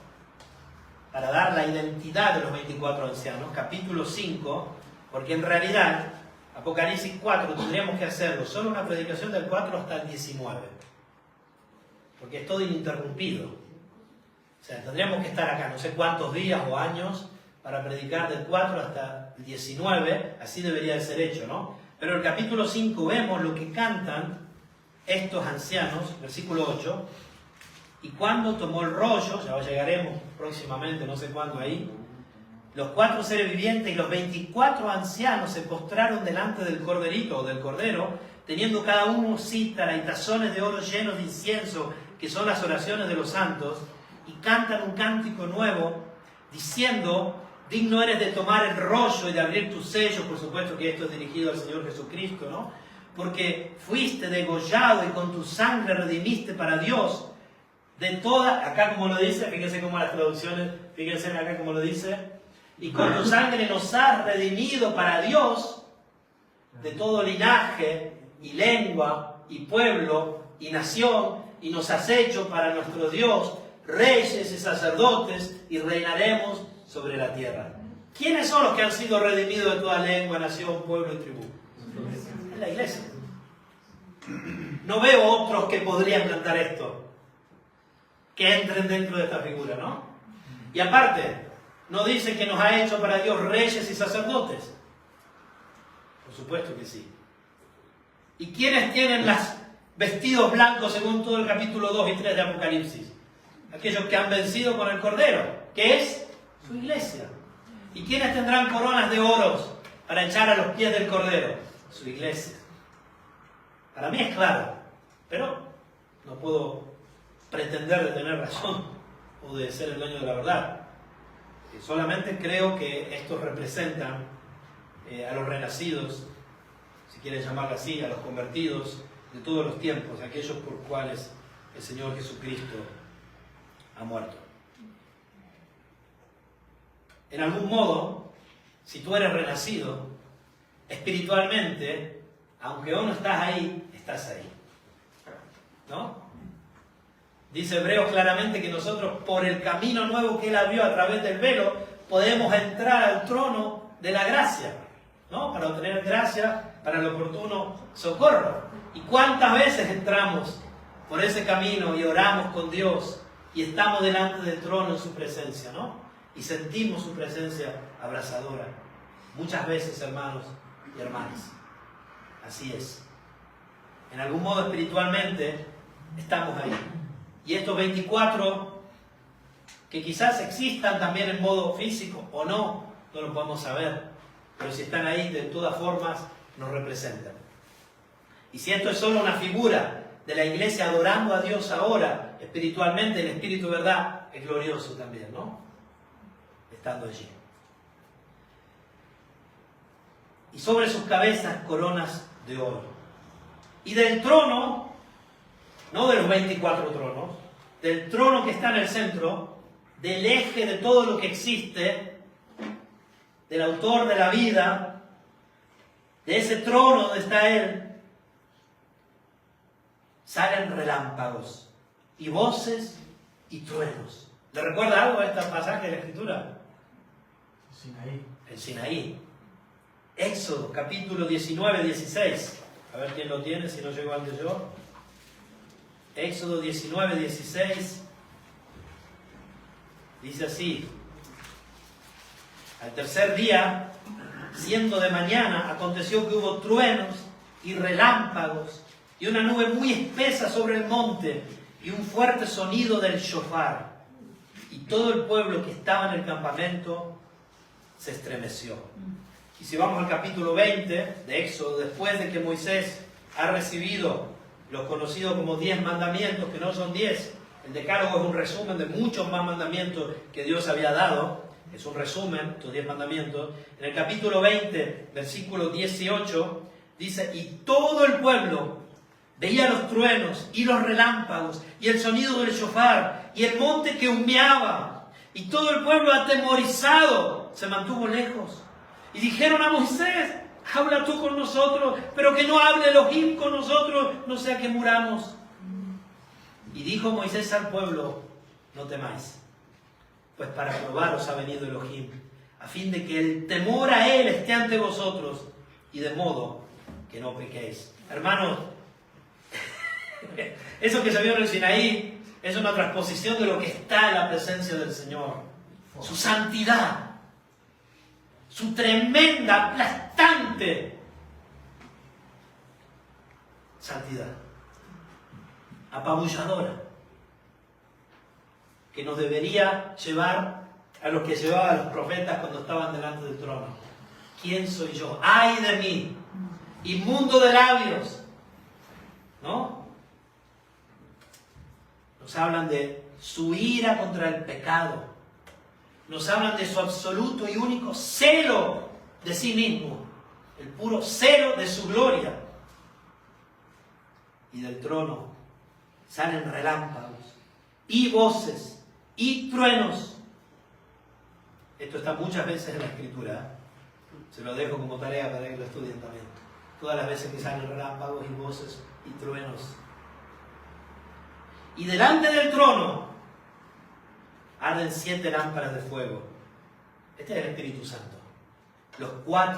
para dar la identidad de los 24 ancianos, capítulo 5, porque en realidad, Apocalipsis 4, tendríamos que hacerlo, solo una predicación del 4 hasta el 19, porque es todo ininterrumpido. O sea, tendríamos que estar acá no sé cuántos días o años para predicar del 4 hasta el 19, así debería de ser hecho, ¿no? Pero en el capítulo 5 vemos lo que cantan estos ancianos, versículo 8, y cuando tomó el rollo, ya llegaremos próximamente, no sé cuándo ahí, los 4 seres vivientes y los 24 ancianos se postraron delante del corderito o del cordero, teniendo cada uno cítara y tazones de oro llenos de incienso, que son las oraciones de los santos, y cantan un cántico nuevo, diciendo: digno eres de tomar el rollo y de abrir tus sellos. Por supuesto que esto es dirigido al Señor Jesucristo, ¿no? Porque fuiste degollado y con tu sangre redimiste para Dios de toda, acá como lo dice, fíjense cómo las traducciones, fíjense acá como lo dice, y con tu sangre nos has redimido para Dios de todo linaje y lengua y pueblo y nación, y nos has hecho para nuestro Dios reyes y sacerdotes, y reinaremos sobre la tierra. ¿Quiénes son los que han sido redimidos de toda lengua, nación, pueblo y tribu? Es la iglesia. No veo otros que podrían cantar esto, que entren dentro de esta figura, ¿no? Y aparte, no dice que nos ha hecho para Dios reyes y sacerdotes. Por supuesto que sí. ¿Y quiénes tienen los vestidos blancos según todo el capítulo 2 y 3 de Apocalipsis? Aquellos que han vencido con el Cordero, que es su iglesia. ¿Y quiénes tendrán coronas de oro para echar a los pies del Cordero? Su iglesia. Para mí es claro, pero no puedo pretender de tener razón o de ser el dueño de la verdad. Solamente creo que estos representan a los renacidos, si quieren llamarlo así, a los convertidos de todos los tiempos, aquellos por cuales el Señor Jesucristo ha muerto. En algún modo, si tú eres renacido, espiritualmente, aunque aún no estás ahí, estás ahí, ¿no? Dice Hebreos claramente que nosotros, por el camino nuevo que Él abrió a través del velo, podemos entrar al trono de la gracia, ¿no? Para obtener gracia para el oportuno socorro. ¿Y cuántas veces entramos por ese camino y oramos con Dios y estamos delante del trono en su presencia, ¿no? Y sentimos su presencia abrazadora? Muchas veces, hermanos y hermanas. Así es. En algún modo espiritualmente estamos ahí. Y estos 24, que quizás existan también en modo físico o no, no lo podemos saber, pero si están ahí, de todas formas nos representan. Y si esto es solo una figura de la iglesia adorando a Dios ahora, espiritualmente, el Espíritu de verdad es glorioso también, ¿no? Estando allí. Y sobre sus cabezas coronas de oro. Y del trono, no de los 24 tronos, del trono que está en el centro, del eje de todo lo que existe, del autor de la vida, de ese trono donde está Él, salen relámpagos y voces y truenos. ¿Le recuerda algo a este pasaje de la Escritura? Sinaí. El Sinaí. Éxodo, capítulo 19, 16. A ver quién lo tiene, si no llegó antes yo. Éxodo 19, 16. Dice así: al tercer día, siendo de mañana, aconteció que hubo truenos y relámpagos y una nube muy espesa sobre el monte y un fuerte sonido del shofar. Y todo el pueblo que estaba en el campamento se estremeció. Y si vamos al capítulo 20 de Éxodo, después de que Moisés ha recibido los conocidos como 10 mandamientos, que no son 10, el decálogo es un resumen de muchos más mandamientos que Dios había dado, es un resumen, estos 10 mandamientos. En el capítulo 20, versículo 18, dice: y todo el pueblo veía los truenos y los relámpagos y el sonido del shofar y el monte que humeaba, y todo el pueblo atemorizado se mantuvo lejos. Y dijeron a Moisés: habla tú con nosotros, pero que no hable Elohim con nosotros, no sea que muramos. Y dijo Moisés al pueblo: no temáis, pues para probaros ha venido Elohim, a fin de que el temor a él esté ante vosotros, y de modo que no pequéis. Hermanos, eso que se vio en el Sinaí es una transposición de lo que está en la presencia del Señor. Su santidad, su tremenda, aplastante santidad, apabulladora, que nos debería llevar a lo que llevaba a los profetas cuando estaban delante del trono. ¿Quién soy yo? ¡Ay de mí! Inmundo de labios, ¿no? Nos hablan de su ira contra el pecado. Nos hablan de su absoluto y único celo de sí mismo. El puro celo de su gloria. Y del trono salen relámpagos y voces y truenos. Esto está muchas veces en la Escritura. Se lo dejo como tarea para que lo estudien también. Todas las veces que salen relámpagos y voces y truenos. Y delante del trono arden 7 lámparas de fuego. Este es el Espíritu Santo. Los cuales,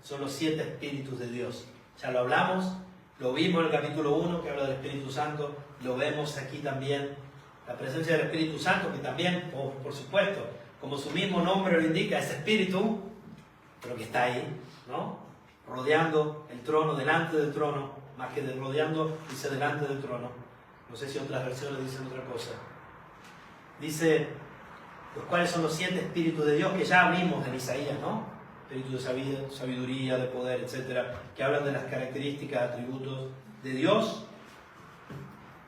son los 7 Espíritus de Dios. Ya lo hablamos, lo vimos en el capítulo 1 que habla del Espíritu Santo, lo vemos aquí también. La presencia del Espíritu Santo, que también, por supuesto, como su mismo nombre lo indica, es Espíritu, pero que está ahí, ¿no? Rodeando el trono, delante del trono, más que rodeando, dice delante del trono. No sé si otras versiones dicen otra cosa. Dice, los cuales son los 7 Espíritus de Dios, que ya vimos en Isaías, ¿no? Espíritu de sabiduría, de poder, etcétera, que hablan de las características, atributos de Dios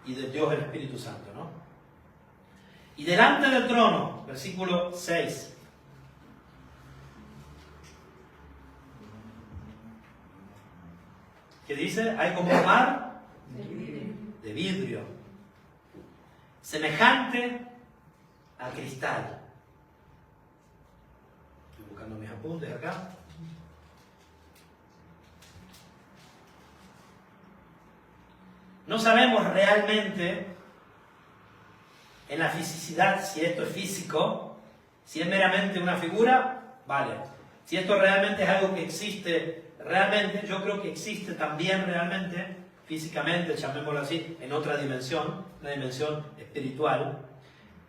y de Dios el Espíritu Santo, ¿no? Y delante del trono, versículo 6. ¿Qué dice? Hay como un mar de vidrio, semejante a cristal. Estoy buscando mis apuntes acá. No sabemos realmente en la fisicidad si esto es físico, si es meramente una figura, vale. Si esto realmente es algo que existe realmente, yo creo que existe también realmente, físicamente, llamémoslo así, en otra dimensión, una dimensión espiritual.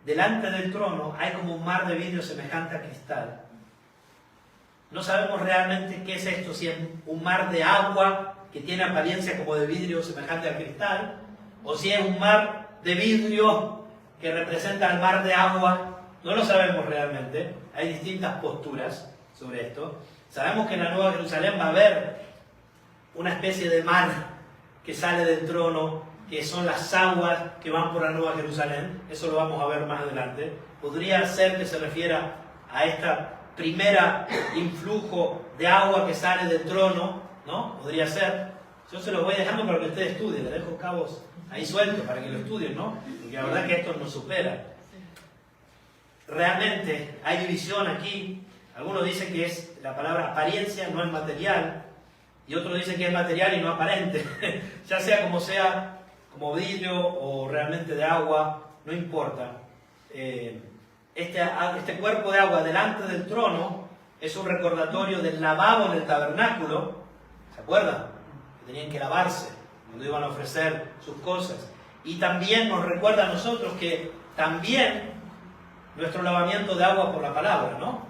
Delante del trono hay como un mar de vidrio semejante a cristal. No sabemos realmente qué es esto, si es un mar de agua que tiene apariencia como de vidrio semejante a cristal, o si es un mar de vidrio que representa el mar de agua. No lo sabemos realmente. Hay distintas posturas sobre esto. Sabemos que en la Nueva Jerusalén va a haber una especie de mar que sale del trono, que son las aguas que van por la Nueva Jerusalén. Eso lo vamos a ver más adelante. Podría ser que se refiera a esta primera influjo de agua que sale del trono, ¿no? Podría ser. Yo se los voy dejando para que ustedes estudien. Les dejo cabos ahí sueltos para que lo estudien, ¿no? Porque la verdad es que esto nos supera. Realmente hay división aquí. Algunos dicen que es la palabra apariencia, no es material. Y otros dicen que es material y no aparente. Ya sea, como vidrio o realmente de agua, no importa. Este cuerpo de agua delante del trono es un recordatorio del lavabo en el tabernáculo, ¿Se acuerdan? Que tenían que lavarse cuando iban a ofrecer sus cosas. Y también nos recuerda a nosotros que también nuestro lavamiento de agua por la palabra, ¿no?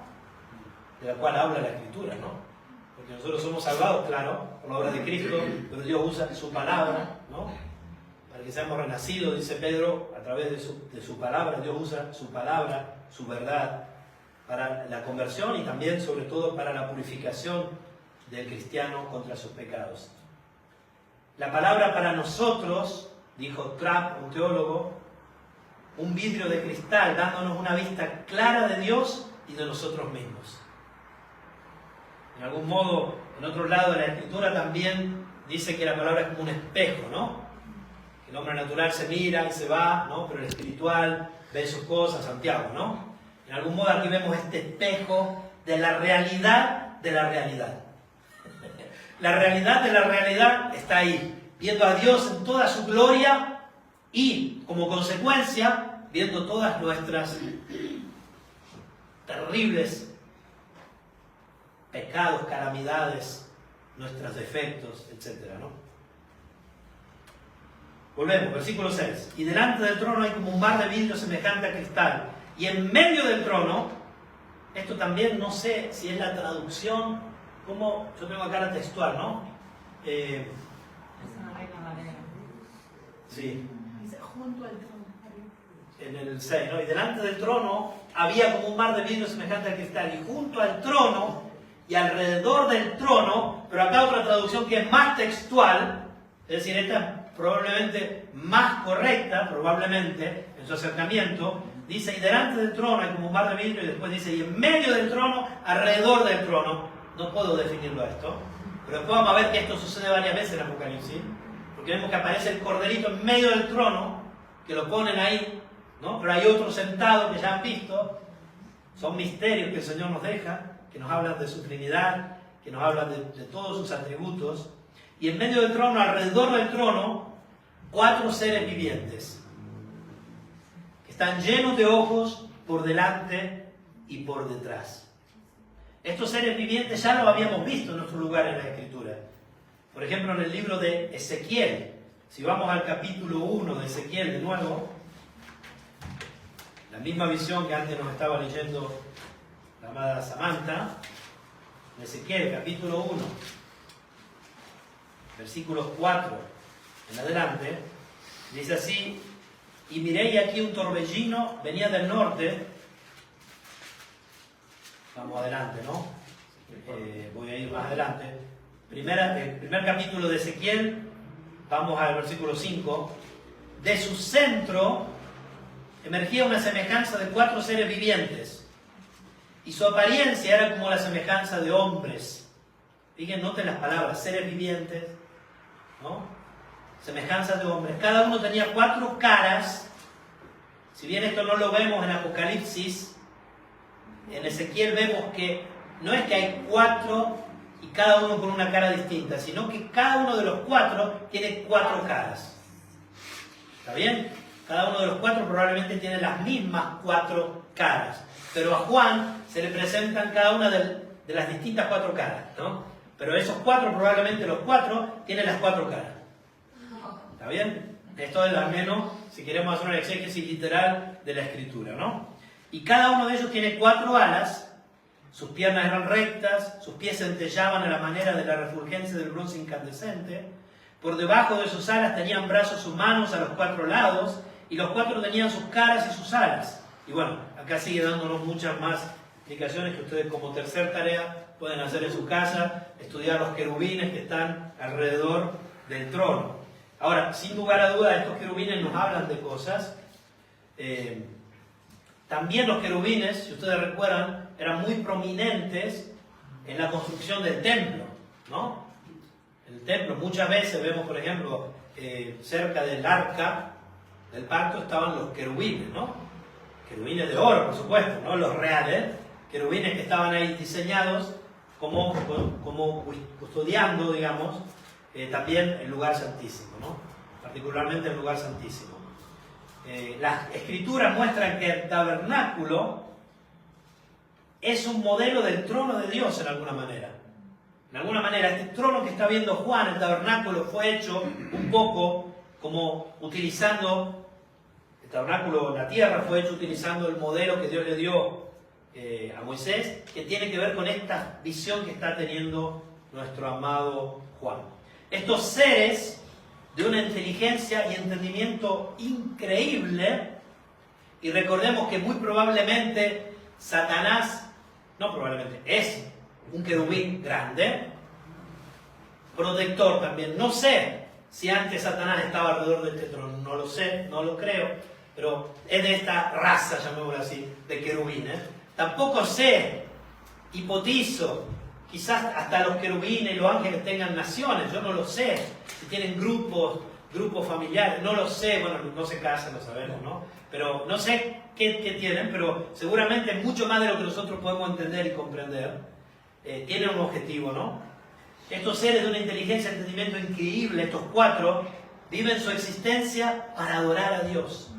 De la cual habla la Escritura, ¿no? Porque nosotros somos salvados, claro, por la obra de Cristo, pero Dios usa su palabra, ¿no? Para que seamos renacidos, dice Pedro, a través de su palabra. Dios usa su palabra, su verdad, para la conversión y también, sobre todo, para la purificación del cristiano contra sus pecados. La palabra para nosotros, dijo Trapp, un teólogo, un vidrio de cristal dándonos una vista clara de Dios y de nosotros mismos. En algún modo, en otro lado de la Escritura también dice que la palabra es como un espejo, ¿no? Que el hombre natural se mira y se va, ¿no? Pero el espiritual ve sus cosas, Santiago, ¿no? En algún modo aquí vemos este espejo de la realidad de la realidad. La realidad de la realidad está ahí, viendo a Dios en toda su gloria y, como consecuencia, viendo todas nuestras terribles pecados, calamidades, nuestros defectos, etc., ¿no? Volvemos, versículo 6. Y delante del trono hay como un mar de vidrio semejante a cristal. Y en medio del trono, esto también no sé si es la traducción, como yo tengo acá la textual, ¿no? Es una Reina Valera. Sí. Dice, junto al trono. En el 6, ¿no? Y delante del trono había como un mar de vidrio semejante al cristal. Y junto al trono y alrededor del trono, pero acá otra traducción que es más textual, es decir, esta es probablemente más correcta, probablemente, en su acercamiento, dice, y delante del trono hay como un mar de vidrio, y después dice, y en medio del trono, alrededor del trono. No puedo definirlo esto, pero después vamos a ver que esto sucede varias veces en Apocalipsis, porque vemos que aparece el corderito en medio del trono, que lo ponen ahí, ¿no? Pero hay otros sentados que ya han visto. Son misterios que el Señor nos deja, que nos hablan de su Trinidad, que nos hablan de todos sus atributos. Y en medio del trono, alrededor del trono, 4 seres vivientes, que están llenos de ojos por delante y por detrás. Estos seres vivientes ya los habíamos visto en otro lugar en la Escritura. Por ejemplo, en el libro de Ezequiel. Si vamos al capítulo 1 de Ezequiel de nuevo, la misma visión que antes nos estaba leyendo la amada Samantha, en Ezequiel, capítulo 1, versículos 4 en adelante, dice así, y miré y aquí un torbellino venía del norte. Vamos adelante, ¿no? Voy a ir más adelante. El primer capítulo de Ezequiel, vamos al versículo 5. De su centro emergía una semejanza de 4 seres vivientes, y su apariencia era como la semejanza de hombres. Fíjense, noten las palabras, seres vivientes, ¿no? Semejanza de hombres. Cada uno tenía 4 caras. Si bien esto no lo vemos en Apocalipsis, en Ezequiel vemos que no es que hay 4 y cada uno con una cara distinta, sino que cada uno de los 4 tiene 4 caras. ¿Está bien? Cada uno de los 4 probablemente tiene las mismas 4 caras, pero a Juan se le presentan cada una de las distintas 4 caras, ¿no? Pero esos 4, probablemente los 4, tienen las 4 caras. ¿Está bien? Esto es al menos, si queremos hacer una exégesis literal de la Escritura, ¿no? Y cada uno de ellos tiene 4 alas, sus piernas eran rectas, sus pies centellaban a la manera de la refulgencia del bronce incandescente. Por debajo de sus alas tenían brazos humanos a los 4 lados, y los 4 tenían sus caras y sus alas. Y bueno, acá sigue dándonos muchas más explicaciones que ustedes como tercer tarea pueden hacer en su casa, estudiar los querubines que están alrededor del trono. Ahora, sin lugar a dudas, estos querubines nos hablan de cosas. También los querubines, si ustedes recuerdan, eran muy prominentes en la construcción del templo, ¿no? El templo, muchas veces vemos, por ejemplo, cerca del arca del pacto estaban los querubines, ¿no? Querubines de oro, por supuesto, no los reales, querubines que estaban ahí diseñados como custodiando, digamos, también el lugar santísimo, ¿no? Particularmente el lugar santísimo. Las escrituras muestran que el tabernáculo es un modelo del trono de Dios en alguna manera. En alguna manera, este trono que está viendo Juan, el tabernáculo, fue hecho un poco como utilizando, el tabernáculo en la tierra fue hecho utilizando el modelo que Dios le dio a Moisés, que tiene que ver con esta visión que está teniendo nuestro amado Juan. Estos seres de una inteligencia y entendimiento increíble, y recordemos que muy probablemente Satanás, no probablemente, es un querubín grande, protector también. No sé si antes Satanás estaba alrededor de este trono, no lo sé, no lo creo, pero es de esta raza, llamémoslo así, de querubines. Tampoco sé, hipotizo, quizás hasta los querubines y los ángeles tengan naciones, yo no lo sé, si tienen grupos familiares, no lo sé, bueno, no se casan, lo sabemos, ¿no? Pero no sé qué tienen, pero seguramente mucho más de lo que nosotros podemos entender y comprender. Tienen un objetivo, ¿no? Estos seres de una inteligencia y entendimiento increíble, estos 4, viven su existencia para adorar a Dios.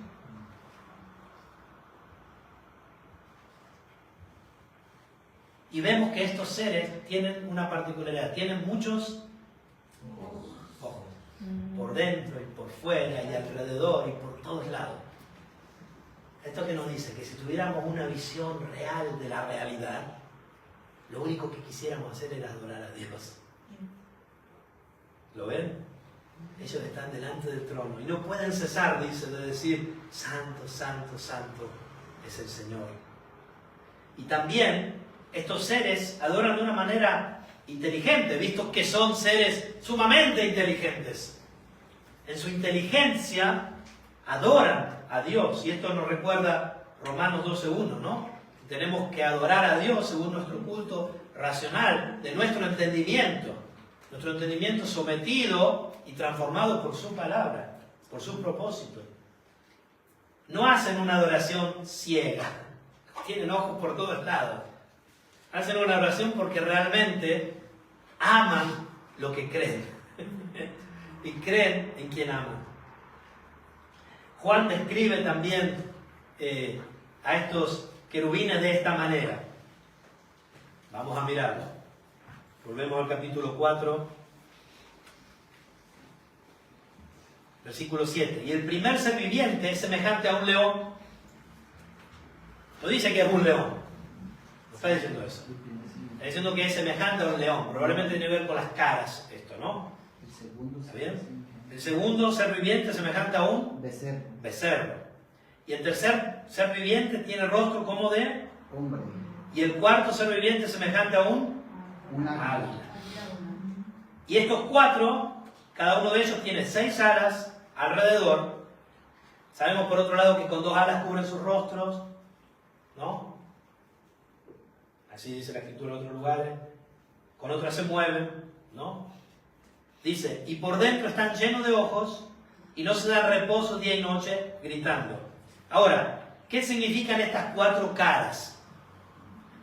Y vemos que estos seres tienen una particularidad, tienen muchos ojos, por dentro y por fuera y alrededor y por todos lados. Esto que nos dice que si tuviéramos una visión real de la realidad, lo único que quisiéramos hacer era adorar a Dios. ¿Lo ven? Ellos están delante del trono y no pueden cesar, dice, de decir, santo, santo, santo es el Señor. Y también estos seres adoran de una manera inteligente, visto que son seres sumamente inteligentes. En su inteligencia adoran a Dios. Y esto nos recuerda Romanos 12:1, ¿no? Tenemos que adorar a Dios según nuestro culto racional, de nuestro entendimiento sometido y transformado por su palabra, por su propósito. No hacen una adoración ciega, tienen ojos por todos lados. Hacen una adoración porque realmente aman lo que creen y creen en quien aman. Juan describe también a estos querubines de esta manera. Vamos a mirarlo. Volvemos al capítulo 4, versículo 7. Y el primer ser viviente es semejante a un león. No dice que es un león. No está diciendo eso. Está diciendo que es semejante a un león. Probablemente tiene que ver con las caras esto, ¿no? ¿Está bien? El segundo ser viviente es semejante a un becerro. Y el tercer ser viviente tiene rostro como de hombre. Y el cuarto ser viviente es semejante a un águila. Y estos 4, cada uno de ellos tiene 6 alas alrededor. Sabemos por otro lado que con 2 alas cubren sus rostros, ¿no? Así dice la escritura en otros lugares. Con otras se mueven, ¿no? Dice, y por dentro están llenos de ojos y no se dan reposo día y noche gritando. Ahora, ¿qué significan estas 4 caras?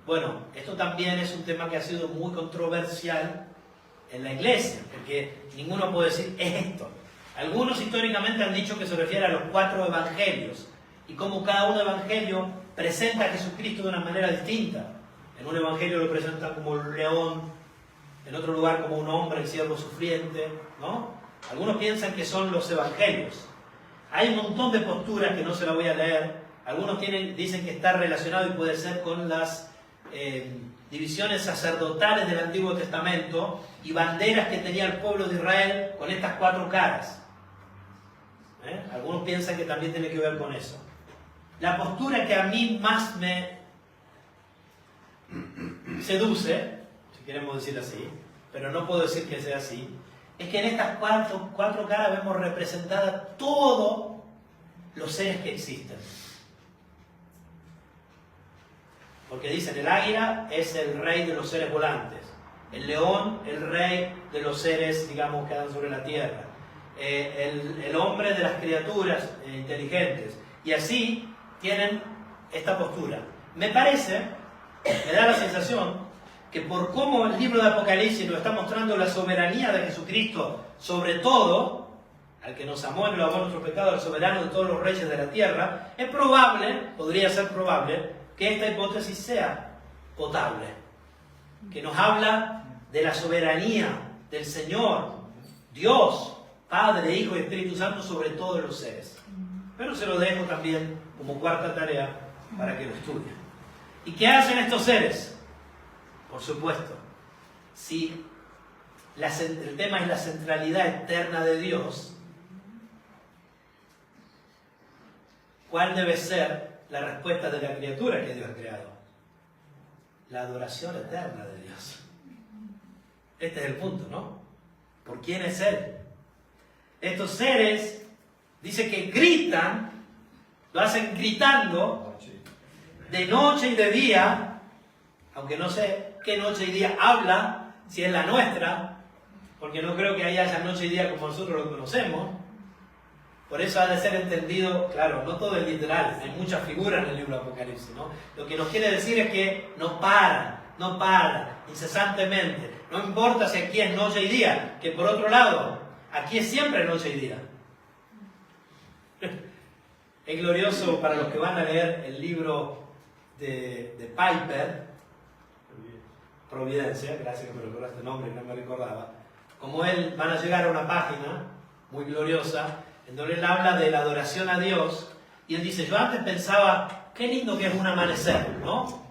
Bueno, esto también es un tema que ha sido muy controversial en la iglesia, porque ninguno puede decir es esto. Algunos históricamente han dicho que se refiere a los 4 evangelios y cómo cada uno evangelio presenta a Jesucristo de una manera distinta. En un evangelio lo presentan como un león, en otro lugar como un hombre, el siervo sufriente, ¿no? Algunos piensan que son los evangelios. Hay un montón de posturas que no se las voy a leer. Algunos dicen que está relacionado y puede ser con las divisiones sacerdotales del Antiguo Testamento y banderas que tenía el pueblo de Israel con estas 4 caras. Algunos piensan que también tiene que ver con eso. La postura que a mí más me seduce, si queremos decir así, pero no puedo decir que sea así, es que en estas 4 caras vemos representadas todos los seres que existen. Porque dicen, el águila es el rey de los seres volantes, el león, el rey de los seres, digamos, que andan sobre la tierra, el hombre de las criaturas inteligentes, y así tienen esta postura. Me parece, me da la sensación, que por cómo el libro de Apocalipsis nos está mostrando la soberanía de Jesucristo sobre todo, al que nos amó y nos lavó nuestro pecado, el soberano de todos los reyes de la tierra, es probable, podría ser probable, que esta hipótesis sea potable, que nos habla de la soberanía del Señor, Dios, Padre, Hijo y Espíritu Santo sobre todos los seres. Pero se lo dejo también como cuarta tarea para que lo estudien. ¿Y qué hacen estos seres? Por supuesto, si el tema es la centralidad eterna de Dios, ¿cuál debe ser la respuesta de la criatura que Dios ha creado? La adoración eterna de Dios. Este es el punto, ¿no? ¿Por quién es Él? Estos seres, dice que gritan, lo hacen gritando, de noche y de día, aunque no sé qué noche y día habla, si es la nuestra, porque no creo que haya noche y día como nosotros lo conocemos. Por eso ha de ser entendido, claro, no todo es literal, hay muchas figuras en el libro de Apocalipsis, ¿no? Lo que nos quiere decir es que no para, incesantemente. No importa si aquí es noche y día, que por otro lado, aquí es siempre noche y día. Es glorioso para los que van a leer el libro de Piper, Providencia, gracias que me recordaste el nombre, no me recordaba. Como él, van a llegar a una página muy gloriosa, en donde él habla de la adoración a Dios, y él dice, yo antes pensaba, qué lindo que es un amanecer, ¿no?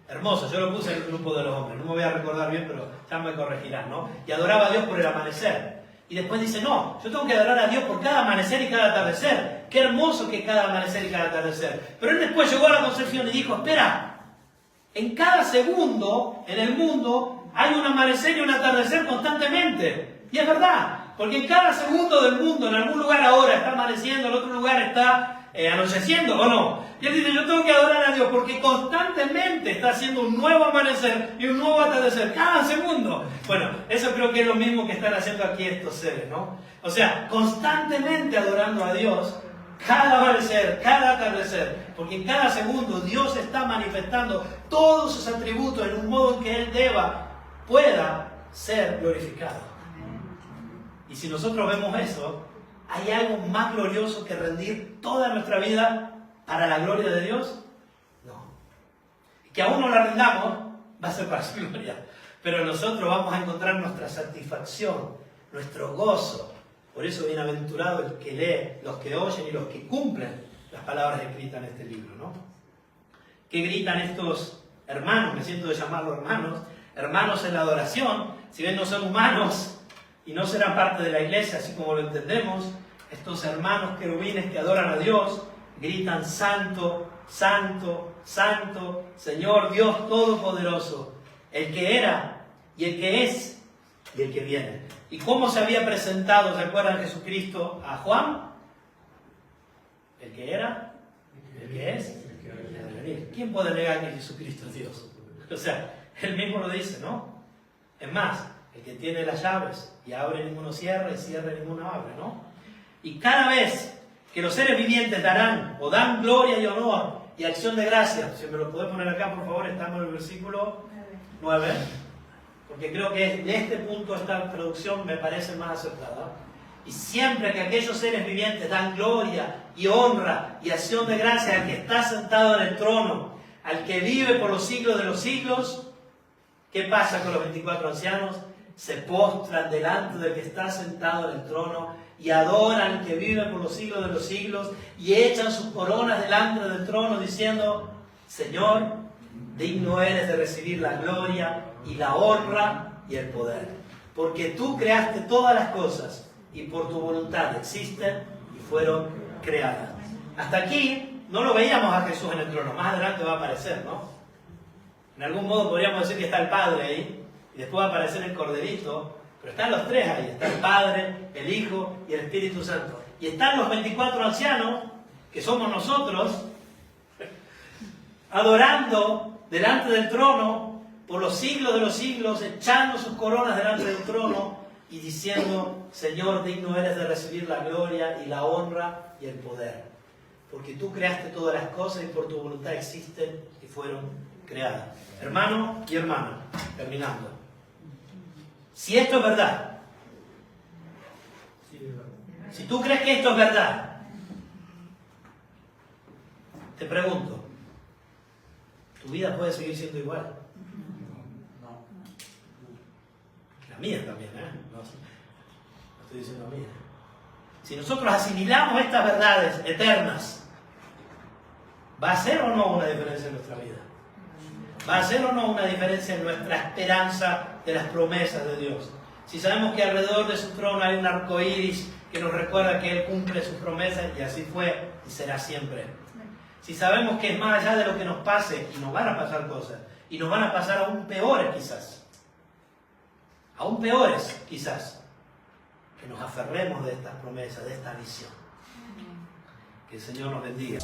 Hermoso, yo lo puse en el grupo de los hombres, no me voy a recordar bien, pero ya me corregirán, ¿no? Y adoraba a Dios por el amanecer. Y después dice, no, yo tengo que adorar a Dios por cada amanecer y cada atardecer. Qué hermoso que es cada amanecer y cada atardecer. Pero él después llegó a la concepción y dijo, espera, en cada segundo en el mundo hay un amanecer y un atardecer constantemente. Y es verdad, porque en cada segundo del mundo, en algún lugar ahora está amaneciendo, en otro lugar está anocheciendo, ¿o no? Y él dice, yo tengo que adorar a Dios porque constantemente está haciendo un nuevo amanecer y un nuevo atardecer, cada segundo. Bueno, eso creo que es lo mismo que están haciendo aquí estos seres, ¿no? O sea, constantemente adorando a Dios, cada amanecer, cada atardecer, porque en cada segundo Dios está manifestando todos sus atributos en un modo en que Él pueda ser glorificado. Y si nosotros vemos eso, ¿hay algo más glorioso que rendir toda nuestra vida para la gloria de Dios? No. Que aún no la rendamos, va a ser para su gloria. Pero nosotros vamos a encontrar nuestra satisfacción, nuestro gozo. Por eso, bienaventurado el que lee, los que oyen y los que cumplen las palabras escritas en este libro, ¿no? ¿Qué gritan estos hermanos? Me siento de llamarlos hermanos. Hermanos en la adoración, si bien no son humanos y no serán parte de la iglesia, así como lo entendemos, estos hermanos querubines que adoran a Dios, gritan santo, santo, santo, Señor Dios Todopoderoso, el que era y el que es y el que viene. ¿Y cómo se había presentado, se acuerdan, Jesucristo a Juan? El que era, el que es, el que ha de venir. ¿Quién puede negar que Jesucristo es Dios? O sea, él mismo lo dice, ¿no? Es más, el que tiene las llaves y abre ninguno cierra y cierra ninguno abre, ¿no? Y cada vez que los seres vivientes darán o dan gloria y honor y acción de gracia, si me lo podés poner acá por favor, estamos en el versículo 9, porque creo que de este punto esta traducción me parece más acertada. Y siempre que aquellos seres vivientes dan gloria y honra y acción de gracia al que está sentado en el trono, al que vive por los siglos de los siglos, ¿qué pasa con los 24 ancianos? Se postran delante del que está sentado en el trono y adoran al que vive por los siglos de los siglos y echan sus coronas delante del trono diciendo, Señor, digno eres de recibir la gloria y la honra y el poder, porque tú creaste todas las cosas y por tu voluntad existen y fueron creadas. Hasta aquí no lo veíamos a Jesús en el trono, más adelante va a aparecer, ¿no? En algún modo podríamos decir que está el Padre ahí, y después va a aparecer el Corderito, pero están los tres ahí, está el Padre, el Hijo y el Espíritu Santo. Y están los 24 ancianos, que somos nosotros, adorando delante del trono por los siglos de los siglos, echando sus coronas delante del trono y diciendo, Señor, digno eres de recibir la gloria y la honra y el poder, porque tú creaste todas las cosas y por tu voluntad existen y fueron creadas. Hermano y hermana, terminando. Si esto es verdad, si tú crees que esto es verdad, te pregunto, ¿tu vida puede seguir siendo igual? mías también, no estoy diciendo mías. Si nosotros asimilamos estas verdades eternas, ¿va a ser o no una diferencia en nuestra vida? ¿Va a ser o no una diferencia en nuestra esperanza de las promesas de Dios? Si sabemos que alrededor de su trono hay un arco iris que nos recuerda que Él cumple sus promesas y así fue y será siempre. Si sabemos que es más allá de lo que nos pase y nos van a pasar cosas y nos van a pasar aún peores quizás, que nos aferremos de estas promesas, de esta visión. Que el Señor nos bendiga.